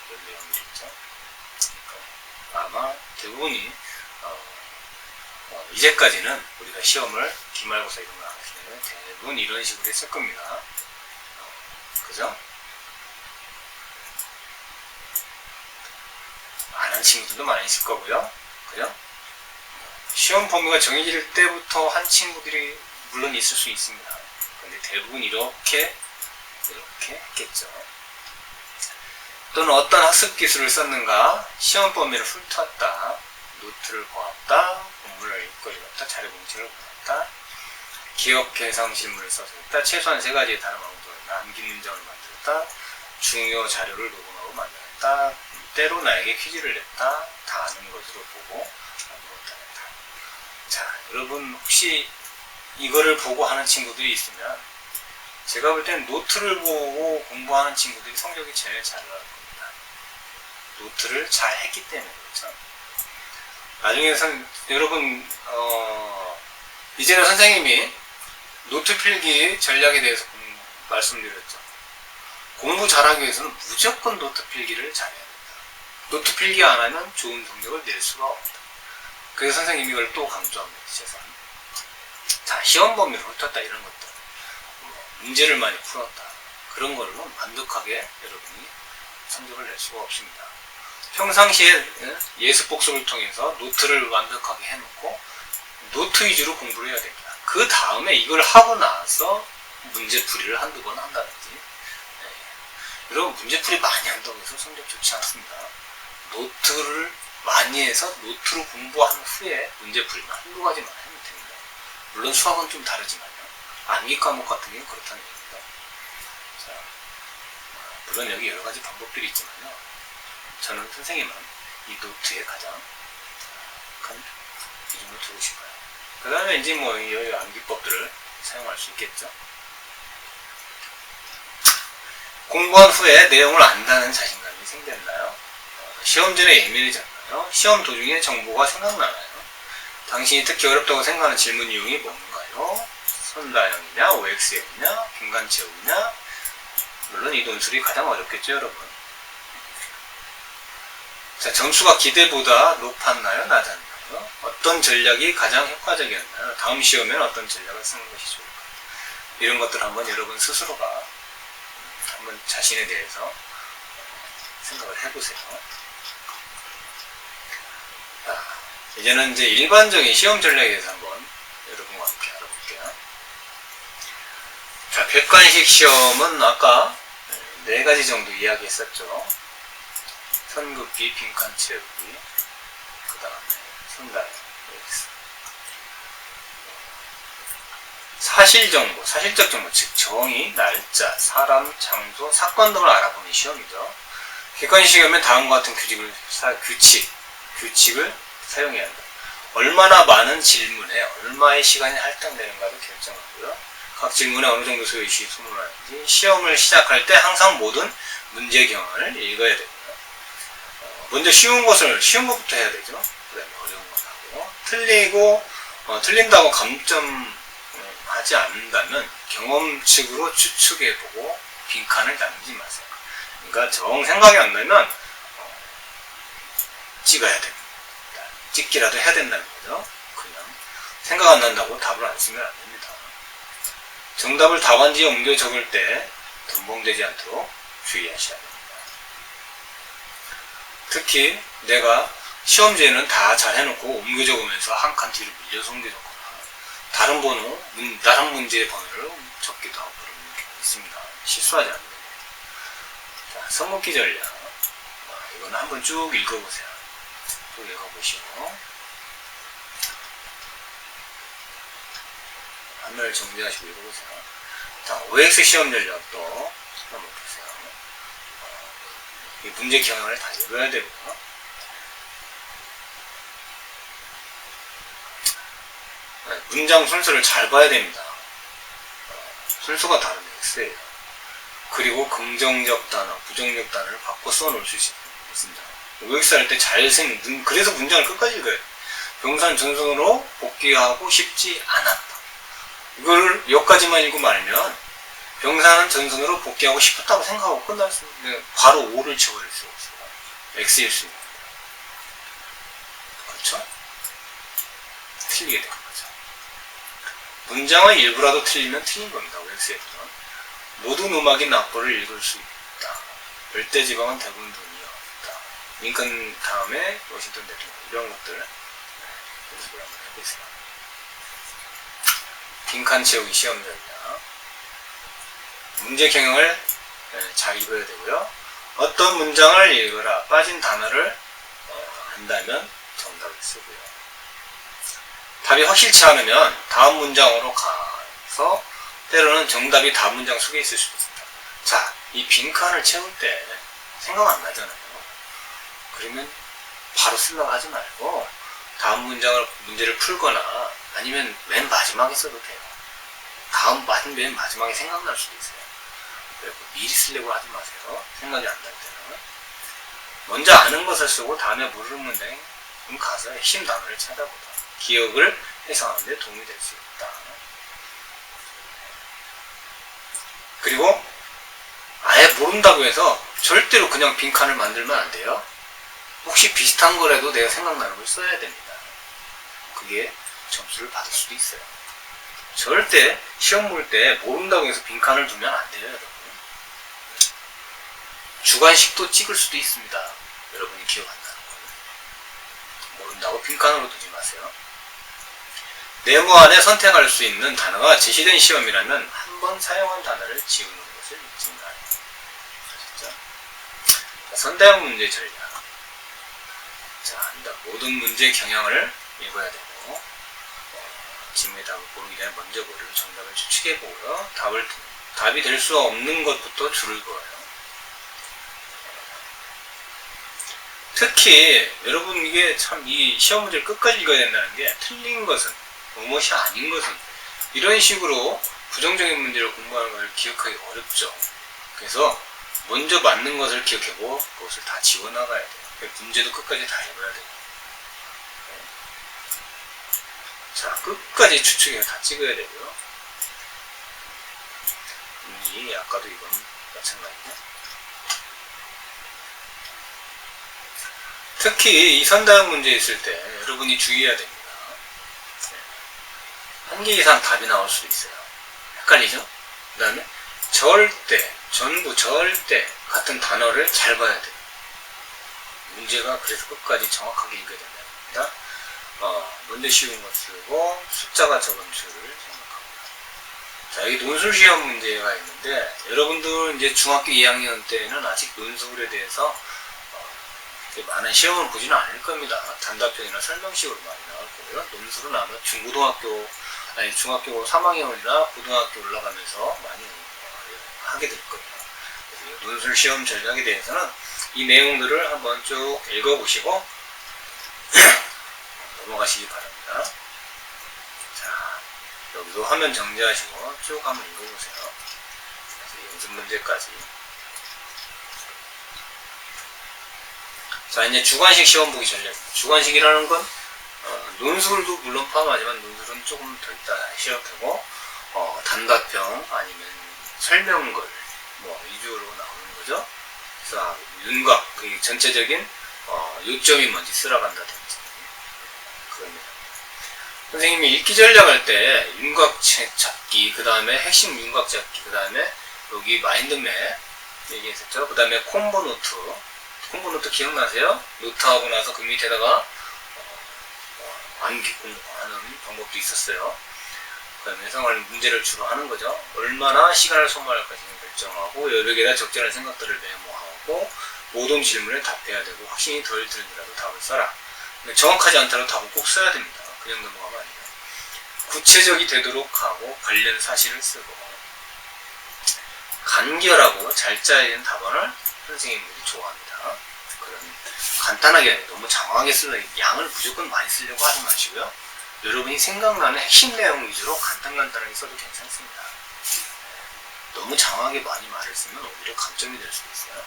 이런 내용들이 있죠. 아마 대부분이 이제까지는 우리가 시험을 기말고사 이런 걸 안 했으면 대부분 이런 식으로 했을 겁니다. 그죠? 안 한 친구들도 많이 있을 거고요. 그죠? 시험 범위가 정해질 때부터 한 친구들이 물론 있을 수 있습니다. 근데 대부분 이렇게 했겠죠. 또는 어떤 학습 기술을 썼는가, 시험 범위를 훑었다, 노트를 보았다, 공부를 읽어주었다, 자료 공책을 보았다, 기억 개성 질문을 써서 했다, 최소한 3가지의 단어 방법을 남긴 문장을 만들었다, 중요 자료를 녹음하고 만들었다, 때로 나에게 퀴즈를 냈다, 다 아는 것으로 보고 아무것도 안 했다. 자, 여러분 혹시 이거를 보고 하는 친구들이 있으면 제가 볼 땐 노트를 보고 공부하는 친구들이 성적이 제일 잘 나올 겁니다. 노트를 잘 했기 때문에 그렇죠. 나중에 여러분 이제는 선생님이 노트 필기 전략에 대해서 말씀드렸죠. 공부 잘하기 위해서는 무조건 노트 필기를 잘해야 된다. 노트 필기 안 하면 좋은 성적을 낼 수가 없다. 그래서 선생님이 이걸 또 강조합니다. 최소한. 자, 시험 범위를 훑었다 이런 것들. 문제를 많이 풀었다. 그런 걸로 만족하게 여러분이 성적을 낼 수가 없습니다. 평상시에 예습복습을 통해서 노트를 완벽하게 해놓고 노트 위주로 공부를 해야 됩니다. 그 다음에 이걸 하고 나서 문제풀이를 한두 번 한다든지. 여러분 문제풀이 많이 한다고 해서 성적 좋지 않습니다. 노트를 많이 해서 노트로 공부한 후에 문제풀이만 한두 가지만 하면 됩니다. 물론 수학은 좀 다르지만요. 암기 과목 같은 경우는 그렇다는 얘기입니다. 자, 물론 여기 여러 가지 방법들이 있지만요. 저는 선생님은 이 노트에 가장 큰 비중을 두고 싶어요. 그 다음에 이제 뭐 이 암기법들을 사용할 수 있겠죠. 공부한 후에 내용을 안다는 자신감이 생겼나요? 시험 전에 예민해졌나요? 시험 도중에 정보가 생각나나요? 당신이 특히 어렵다고 생각하는 질문 유형이 뭔가요? 선다형이냐, OX형이냐, 빈칸 채우기냐? 물론 이 논술이 가장 어렵겠죠, 여러분. 자, 점수가 기대보다 높았나요? 낮았나요? 어떤 전략이 가장 효과적이었나요? 다음 시험에는 어떤 전략을 쓰는 것이 좋을까요? 이런 것들 한번 여러분 스스로가 한번 자신에 대해서 생각을 해보세요. 자, 이제는 이제 일반적인 시험 전략에 대해서 한번 여러분과 함께 알아볼게요. 자, 객관식 시험은 아까 4가지 정도 이야기했었죠. 선긋기, 빈칸 채우기, 그 다음에 선다형, 사실정보, 사실적 정보, 즉 정의, 날짜, 사람, 장소, 사건 등을 알아보는 시험이죠. 객관식 시험은 다음과 같은 규칙을 사용해야 한다. 얼마나 많은 질문에 얼마의 시간이 할당되는가를 결정하고요. 각 질문에 어느 정도 소요시 소문하는지, 시험을 시작할 때 항상 모든 문제경을 읽어야 됩니다. 먼저 쉬운 것부터 해야 되죠. 그 다음에 어려운 것 하고, 틀린다고 감점하지 않는다면 경험칙으로 추측해보고 빈칸을 남기지 마세요. 그러니까 정 생각이 안 나면 찍어야 됩니다. 찍기라도 해야 된다는 거죠. 그냥 생각 안 난다고 답을 안 쓰면 안 됩니다. 정답을 답안지에 옮겨 적을 때 덤벙되지 않도록 주의하셔야 됩니다. 특히 내가 시험지에는 다 잘 해놓고 옮겨 적으면서 한 칸 뒤로 밀려서 옮겨 적거나 다른 문제의 번호를 적기도 하고 그런 게 있습니다. 실수하지 않는 거예요. 자, 선긋기 전략. 이거는 한번 쭉 읽어보세요. 쭉 읽어보시고 화면을 정지하시고 읽어보세요. 자, OX 시험 전략도 한번 보세요. 이 문제 경향을 다 읽어야 되고요. 문장 순서를 잘 봐야 됩니다. 순서가 다른 X예요. 그리고 긍정적 단어, 부정적 단어를 바꿔 써놓을 수 있습니다. OX 할 때 그래서 문장을 끝까지 읽어야 돼요. 병산 전선으로 복귀하고 싶지 않았다. 이걸 여기까지만 읽고 말면 병사는 전선으로 복귀하고 싶었다고 생각하고 끝날 수 있는데 바로 O를 채워낼 수가 없어요. X일 수 있는 겁니다. 그렇죠? 틀리게 되는 거죠. 문장의 일부라도 틀리면 틀린 겁니다. OX에서는 모든 음악이 낙보를 읽을 수 있다. 열대지방은 대부분 눈이 없다. 링컨 다음에 워싱턴 대통령 이런 것들 연습을 한번 해보세요. 빈칸 채우기 시험 전략. 문제 경향을 잘 읽어야 되고요. 어떤 문장을 읽어라. 빠진 단어를 안다면 정답을 쓰고요. 답이 확실치 않으면 다음 문장으로 가서 때로는 정답이 다음 문장 속에 있을 수도 있습니다. 자, 이 빈칸을 채울 때 생각 안 나잖아요. 그러면 바로 쓰려고 하지 말고 다음 문제를 풀거나 아니면 맨 마지막에 써도 돼요. 맨 마지막에 생각날 수도 있어요. 그리고 미리 쓰려고 하지 마세요. 생각이 안 날 때는. 먼저 아는 것을 쓰고 다음에 모르는 문장에 가서 핵심 단어를 찾아보다 기억을 해석하는 데 도움이 될 수 있다. 그리고 아예 모른다고 해서 절대로 그냥 빈칸을 만들면 안 돼요. 혹시 비슷한 거라도 내가 생각나는 걸 써야 됩니다. 그게 점수를 받을 수도 있어요. 절대 시험 볼 때 모른다고 해서 빈칸을 두면 안 돼요, 여러분. 주관식도 찍을 수도 있습니다. 여러분이 기억한다는 거. 모른다고 빈칸으로 두지 마세요. 네모 안에 선택할 수 있는 단어가 제시된 시험이라면 한 번 사용한 단어를 지우는 것을 잊지 마요. 아셨죠? 자, 선다형 문제 전략. 자, 모든 문제의 경향을 읽어야 되고, 지문의 답을 고르기 전에 먼저 고르고 정답을 추측해보고요. 답이 될 수 없는 것부터 줄을 그어요. 특히 여러분 이게 참 이 시험 문제를 끝까지 읽어야 된다는 게 틀린 것은 무엇이 아닌 것은 이런 식으로 부정적인 문제를 공부하는 걸 기억하기 어렵죠. 그래서 먼저 맞는 것을 기억하고 그것을 다 지워나가야 돼요. 문제도 끝까지 다 읽어야 돼요. 자, 끝까지 추측해서 다 찍어야 되고요. 아까도 이건 마찬가지죠. 특히 이 선다형 문제 있을 때 여러분이 주의해야 됩니다. 한 개 이상 답이 나올 수도 있어요. 헷갈리죠? 그 다음에 절대, 전부 절대 같은 단어를 잘 봐야 돼요. 문제가 그래서 끝까지 정확하게 읽어야 된답니다. 문제 쉬운 것 쓰고 숫자가 적은 줄을 생각합니다. 자, 여기 논술시험 문제가 있는데 여러분들 이제 중학교 2학년 때는 아직 논술에 대해서 많은 시험을 보지는 않을 겁니다. 단답형이나 설명식으로 많이 나올 거고요. 논술은 아마 중학교 3학년이나 고등학교 올라가면서 많이 하게 될 겁니다. 그래서 논술 시험 전략에 대해서는 이 내용들을 한번 쭉 읽어보시고 넘어가시기 바랍니다. 자, 여기도 화면 정지하시고 쭉 한번 읽어보세요. 그래서 연습 문제까지. 자, 이제 주관식 시험 보기 전략. 주관식이라는 건 논술도 물론 포함하지만 논술은 조금 더 있다 시험 되고 단답형 아니면 설명글 위주로 나오는 거죠. 그래서 윤곽, 그 전체적인 요점이 뭔지 쓰라간다든지 그겁니다. 선생님이 읽기 전략할 때 윤곽 잡기, 그 다음에 핵심 윤곽 잡기, 그 다음에 여기 마인드맵 얘기했었죠. 그 다음에 콤보노트 기억나세요? 노트하고 나서 그 밑에다가 암기 공부하는 방법도 있었어요. 그 다음에 해석할 문제를 주로 하는 거죠. 얼마나 시간을 소모할까지는 결정하고 여백에다 적절한 생각들을 메모하고 모든 질문에 답해야 되고 확신이 덜 들더라도 답을 써라. 정확하지 않더라도 답은 꼭 써야 됩니다. 그냥 넘어가면 안 돼요. 구체적이 되도록 하고 관련 사실을 쓰고 간결하고 잘 짜야 되는 답안을 선생님들이 좋아합니다. 그럼 간단하게 아니라 너무 장황하게 쓰는 양을 무조건 많이 쓰려고 하지 마시고요. 여러분이 생각나는 핵심 내용 위주로 간단하게 써도 괜찮습니다. 너무 장황하게 많이 말을 쓰면 오히려 감점이 될 수도 있어요.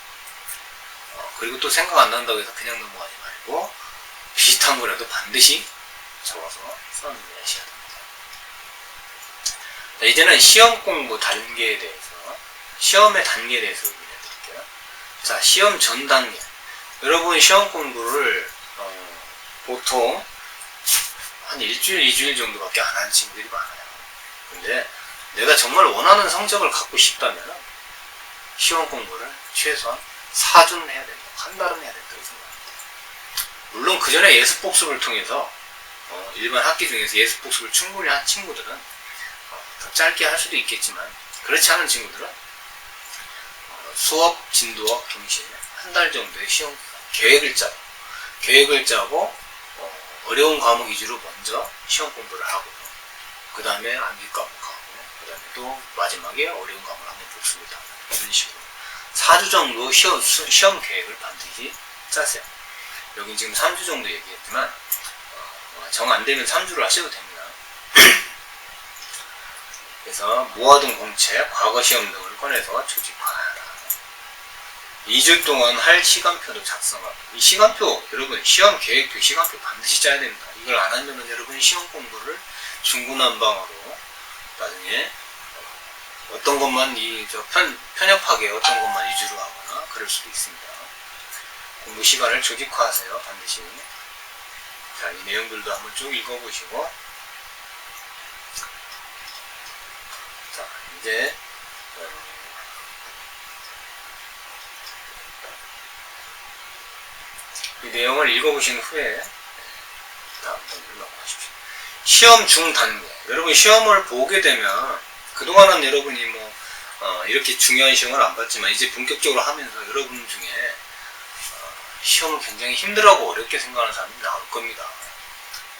그리고 또 생각 안 난다고 해서 그냥 넘어가지 말고 비슷한 거라도 반드시 적어서 써내셔야 됩니다. 자, 이제는 시험 공부 단계에 대해서, 시험의 단계에 대해서 얘기를 해드릴게요. 자, 시험 전 단계. 여러분 시험 공부를 보통 한 일주일, 2주일 정도밖에 안 하는 친구들이 많아요. 근데 내가 정말 원하는 성적을 갖고 싶다면 시험 공부를 최소한 4주는 해야 된다. 한 달은 해야 된다고 생각합니다. 물론 그 전에 예습 복습을 통해서 일반 학기 중에서 예습 복습을 충분히 한 친구들은 더 짧게 할 수도 있겠지만 그렇지 않은 친구들은 수업 진도와 동시에 한 달 정도의 시험 계획을 짜고 어려운 과목 위주로 먼저 시험 공부를 하고 그 다음에 암기 과목하고 그 다음에 또 마지막에 어려운 과목을 한번 복습을 하고 이런 식으로 4주 정도 시험 계획을 반드시 짜세요. 여기 지금 3주 정도 얘기했지만 정 안되면 3주를 하셔도 됩니다. 그래서 모아둔 공책, 과거 시험 등을 꺼내서 조직화하라. 2주 동안 할 시간표도 작성하고, 이 시간표, 여러분 시험 계획표, 시간표 반드시 짜야 됩니다. 이걸 안 하면 여러분이 시험 공부를 중구난방으로 나중에 어떤 것만 편협하게 어떤 것만 위주로 하거나 그럴 수도 있습니다. 공부 시간을 조직화하세요. 반드시. 자, 이 내용들도 한번 쭉 읽어보시고, 자, 이제 이 내용을 읽어보신 후에 다음 단계로 넘어가십시오. 시험 중 단계. 여러분 시험을 보게 되면 그동안은 여러분이 이렇게 중요한 시험을 안 봤지만 이제 본격적으로 하면서 여러분 중에 시험을 굉장히 힘들어하고 어렵게 생각하는 사람이 나올 겁니다.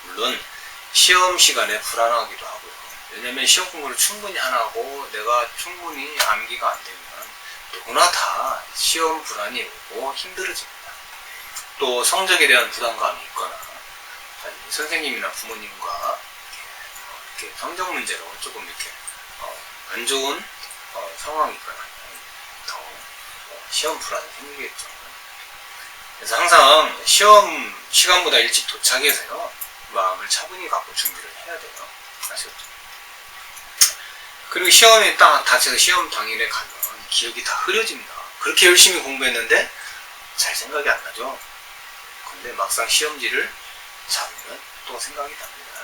물론 시험 시간에 불안하기도 하고요. 왜냐면 시험 공부를 충분히 안 하고 내가 충분히 암기가 안 되면 누구나 다 시험 불안이 오고 힘들어집니다. 또 성적에 대한 부담감이 있거나 선생님이나 부모님과 이렇게 성적 문제로 조금 이렇게 안 좋은 상황이 있거나 더 시험 불안이 생기겠죠. 그래서 항상 시험 시간보다 일찍 도착해서요, 마음을 차분히 갖고 준비를 해야 돼요. 아시겠죠? 그리고 시험에 딱 닥쳐서 시험 당일에 가면 기억이 다 흐려집니다. 그렇게 열심히 공부했는데 잘 생각이 안 나죠. 근데 막상 시험지를 잡으면 또 생각이 납니다.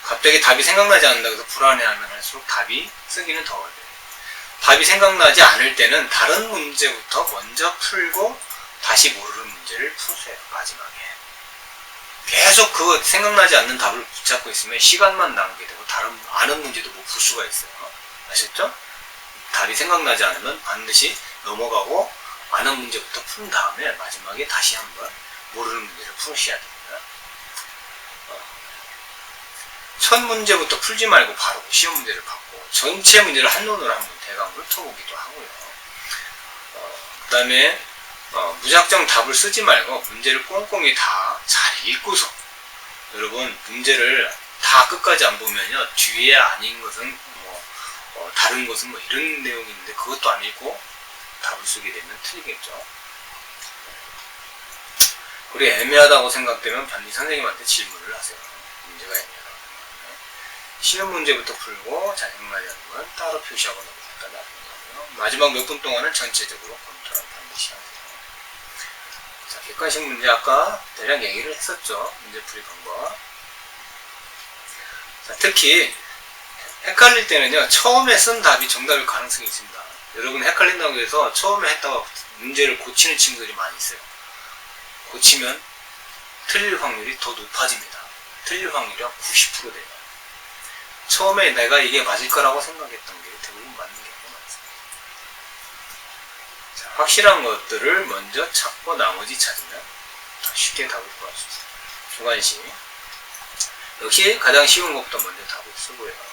갑자기 답이 생각나지 않는다고 해서 불안해하면 할수록 답이 쓰기는 더 어려워요. 답이 생각나지 않을 때는 다른 문제부터 먼저 풀고 다시 모르는 문제를 푸세요. 마지막에. 계속 그 생각나지 않는 답을 붙잡고 있으면 시간만 낭비되고 다른 아는 문제도 못 풀 수가 있어요. 아셨죠? 답이 생각나지 않으면 반드시 넘어가고 아는 문제부터 푼 다음에 마지막에 다시 한번 모르는 문제를 푸셔야 됩니다. 첫 문제부터 풀지 말고 바로 시험 문제를 받고 전체 문제를 한눈으로 한번 대강 훑어보기도 하고요. 그 다음에 무작정 답을 쓰지 말고 문제를 꼼꼼히 다 잘 읽고서, 여러분 문제를 다 끝까지 안 보면요 뒤에 아닌 것은 다른 것은 이런 내용이 있는데 그것도 안 읽고 답을 쓰게 되면 틀리겠죠. 그리고 애매하다고 생각되면 반드시 선생님한테 질문을 하세요. 문제가 애매하다고 생각하면. 시험 문제부터 풀고 자생각나지 않는 건 따로 표시하고 넘어갈까 나중에 하고요. 마지막 몇 분 동안은 전체적으로 검토를 반드시 하세요. 자, 객관식 문제 아까 대략 얘기를 했었죠. 문제풀이 방법. 자, 특히 헷갈릴 때는요, 처음에 쓴 답이 정답일 가능성이 있습니다. 여러분 헷갈린다고 해서 처음에 했다가 문제를 고치는 친구들이 많이 있어요. 고치면 틀릴 확률이 더 높아집니다. 틀릴 확률이 90% 돼요. 처음에 내가 이게 맞을 거라고 생각했던 게 대부분 맞는 경우가 많습니다. 자, 확실한 것들을 먼저 찾고 나머지 찾으면 더 쉽게 답을 구할 수 있습니다. 주관식. 역시 가장 쉬운 것부터 먼저 답을 쓰고요.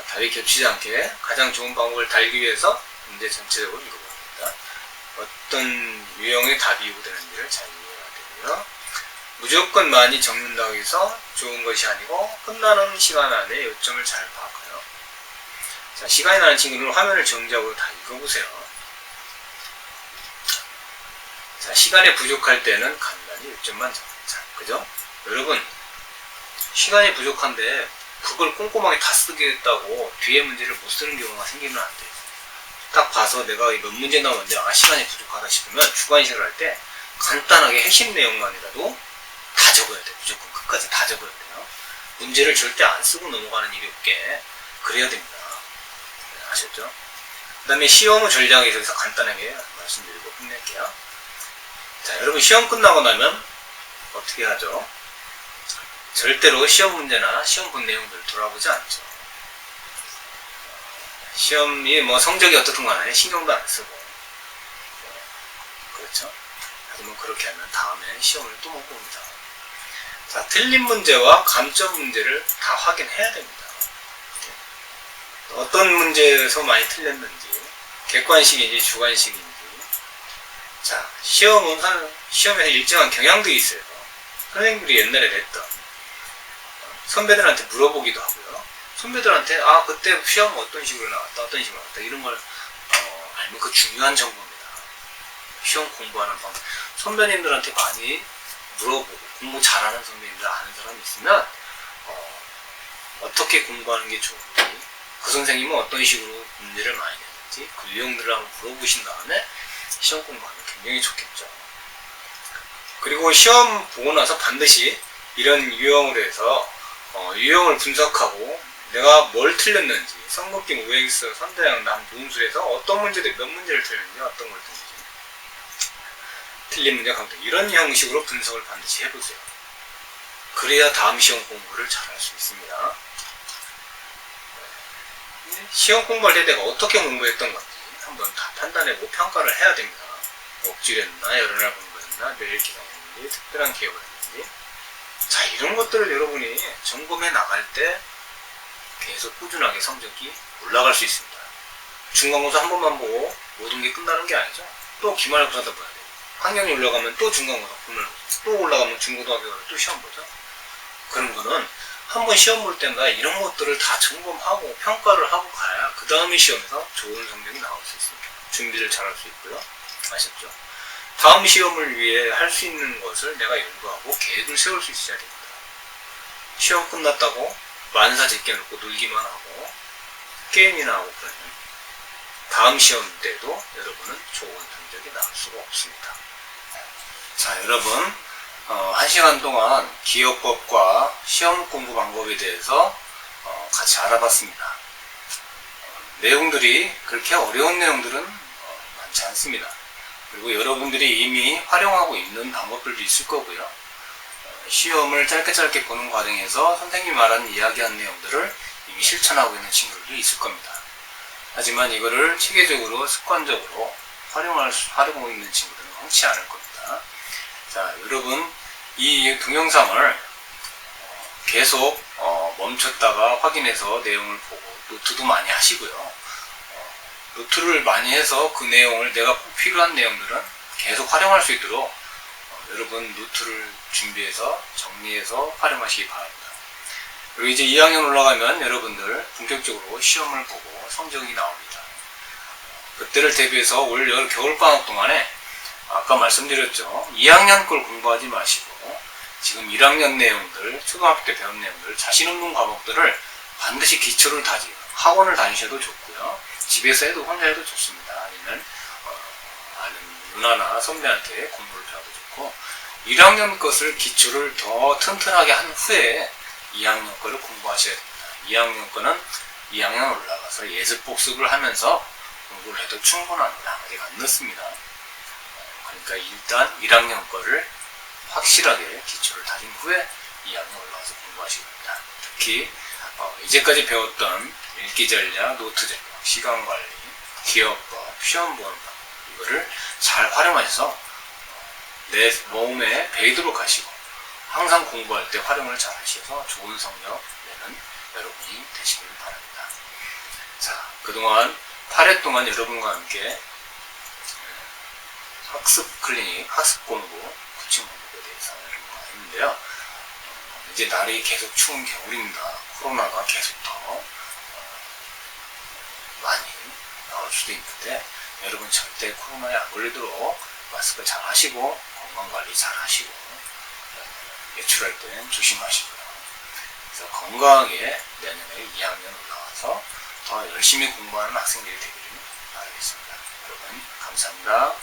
답이 겹치지 않게 가장 좋은 방법을 달기 위해서 문제 전체적으로 읽어봅니다. 어떤 유형의 답이 요구되는지를 잘 이해해야 되고요. 무조건 많이 적는다고 해서 좋은 것이 아니고 끝나는 시간 안에 요점을 잘 파악해요. 자, 시간이 나는 친구들은 화면을 정지하고 다 읽어보세요. 자, 시간이 부족할 때는 간단히 요점만 적자. 그죠? 여러분, 시간이 부족한데 그걸 꼼꼼하게 다 쓰겠다고 뒤에 문제를 못 쓰는 경우가 생기면 안 돼요. 딱 봐서 내가 몇 문제 나오는데 시간이 부족하다 싶으면 주관식을 할 때 간단하게 핵심 내용만이라도 다 적어야 돼요. 무조건 끝까지 다 적어야 돼요. 문제를 절대 안 쓰고 넘어가는 일이 없게 그래야 됩니다. 아셨죠? 그 다음에 시험 전략에 대해서 간단하게 말씀드리고 끝낼게요. 자, 여러분 시험 끝나고 나면 어떻게 하죠? 절대로 시험 문제나 시험 본 내용들 돌아보지 않죠. 시험이 성적이 어떻든 간에 신경도 안 쓰고, 그렇죠? 하지만 그렇게 하면 다음에 시험을 또 못 봅니다. 자, 틀린 문제와 감점 문제를 다 확인해야 됩니다. 어떤 문제에서 많이 틀렸는지, 객관식인지 주관식인지. 자, 시험에서 일정한 경향도 있어요. 선생님들이 옛날에 냈던 선배들한테 물어보기도 하고요. 선배들한테 그때 시험 어떤 식으로 나왔다, 어떤 식으로 나왔다, 이런 걸 알면 그 중요한 정보입니다. 시험 공부하는 방법. 선배님들한테 많이 물어보고 공부 잘하는 선배님들 아는 사람이 있으면 어떻게 공부하는 게 좋은지, 그 선생님은 어떤 식으로 문제를 많이 내는지 그 유형들을 한번 물어보신 다음에 시험 공부하면 굉장히 좋겠죠. 그리고 시험 보고 나서 반드시 이런 유형으로 해서 유형을 분석하고 내가 뭘 틀렸는지, 성급기, 우엑스, 선대양, 남, 노음술에서 어떤 문제들, 몇 문제를 틀렸는지, 어떤 걸 틀렸는지, 틀린 문제, 강도, 이런 형식으로 분석을 반드시 해보세요. 그래야 다음 시험 공부를 잘 할 수 있습니다. 시험 공부할 때 내가 어떻게 공부했던 건지 한번 다 판단해보고 평가를 해야 됩니다. 억지로 했나, 여러 날 공부했나, 매일 기상했는지, 특별한 기억을 했는지. 자, 이런 것들을 여러분이 점검해 나갈 때 계속 꾸준하게 성적이 올라갈 수 있습니다. 중간고사 한 번만 보고 모든 게 끝나는 게 아니죠. 또 기말고사도 봐야 돼요. 학년이 올라가면 또 중간고사, 또 올라가면 중고등학교 또 시험 보죠. 그런 거는 한 번 시험 볼 때마다 이런 것들을 다 점검하고 평가를 하고 가야 그 다음에 시험에서 좋은 성적이 나올 수 있습니다. 준비를 잘 할 수 있고요. 아셨죠? 다음 시험을 위해 할 수 있는 것을 내가 연구하고 계획을 세울 수 있어야 됩니다. 시험 끝났다고 만사 제껴놓고 놀기만 하고 게임이나 하고 그러면 다음 시험 때도 여러분은 좋은 성적이 나올 수가 없습니다. 자, 여러분 1시간 동안 기억법과 시험 공부 방법에 대해서 같이 알아봤습니다. 내용들이 그렇게 어려운 내용들은 많지 않습니다. 그리고 여러분들이 이미 활용하고 있는 방법들도 있을 거고요. 시험을 짧게 보는 과정에서 선생님이 말한 이야기한 내용들을 이미 실천하고 있는 친구들도 있을 겁니다. 하지만 이거를 체계적으로 습관적으로 활용하고 있는 친구들은 많지 않을 겁니다. 자, 여러분 이 동영상을 계속 멈췄다가 확인해서 내용을 보고 노트도 많이 하시고요. 노트를 많이 해서 그 내용을 내가 꼭 필요한 내용들은 계속 활용할 수 있도록 여러분 노트를 준비해서 정리해서 활용하시기 바랍니다. 그리고 이제 2학년 올라가면 여러분들 본격적으로 시험을 보고 성적이 나옵니다. 그때를 대비해서 올 겨울방학 동안에 아까 말씀드렸죠. 2학년 걸 공부하지 마시고 지금 1학년 내용들, 초등학교 때 배운 내용들, 자신 없는 과목들을 반드시 기초를 다지고 학원을 다니셔도 좋고요. 집에서 해도 혼자 해도 좋습니다. 아니면 아는 누나나 선배한테 공부를 배워도 좋고 1학년 것을 기초를 더 튼튼하게 한 후에 2학년 거를 공부하셔야 됩니다. 2학년 거는 2학년 올라가서 예습 복습을 하면서 공부를 해도 충분합니다. 아직 안 늦습니다. 그러니까 일단 1학년 거를 확실하게 기초를 다진 후에 2학년 올라가서 공부하시기 바랍니다. 특히 이제까지 배웠던 읽기 전략, 노트 전략, 시간 관리, 기억법, 시험 보는 방법 이거를 잘 활용해서 내 몸에 배이도록 하시고 항상 공부할 때 활용을 잘 하셔서 좋은 성적 내는 여러분이 되시길 바랍니다. 자, 그동안 8회 동안 여러분과 함께 학습 클리닉, 학습 공부, 구층 공부에 대해서 여러분과 했는데요. 이제 날이 계속 추운 겨울입니다. 코로나가 계속 더 많이 나올 수도 있는데 여러분 절대 코로나에 안 걸리도록 마스크 잘 하시고 건강관리 잘 하시고 외출할 때는 조심하시고요. 그래서 건강하게 내년에 2학년 올라와서 더 열심히 공부하는 학생들이 되기를 바라겠습니다. 여러분 감사합니다.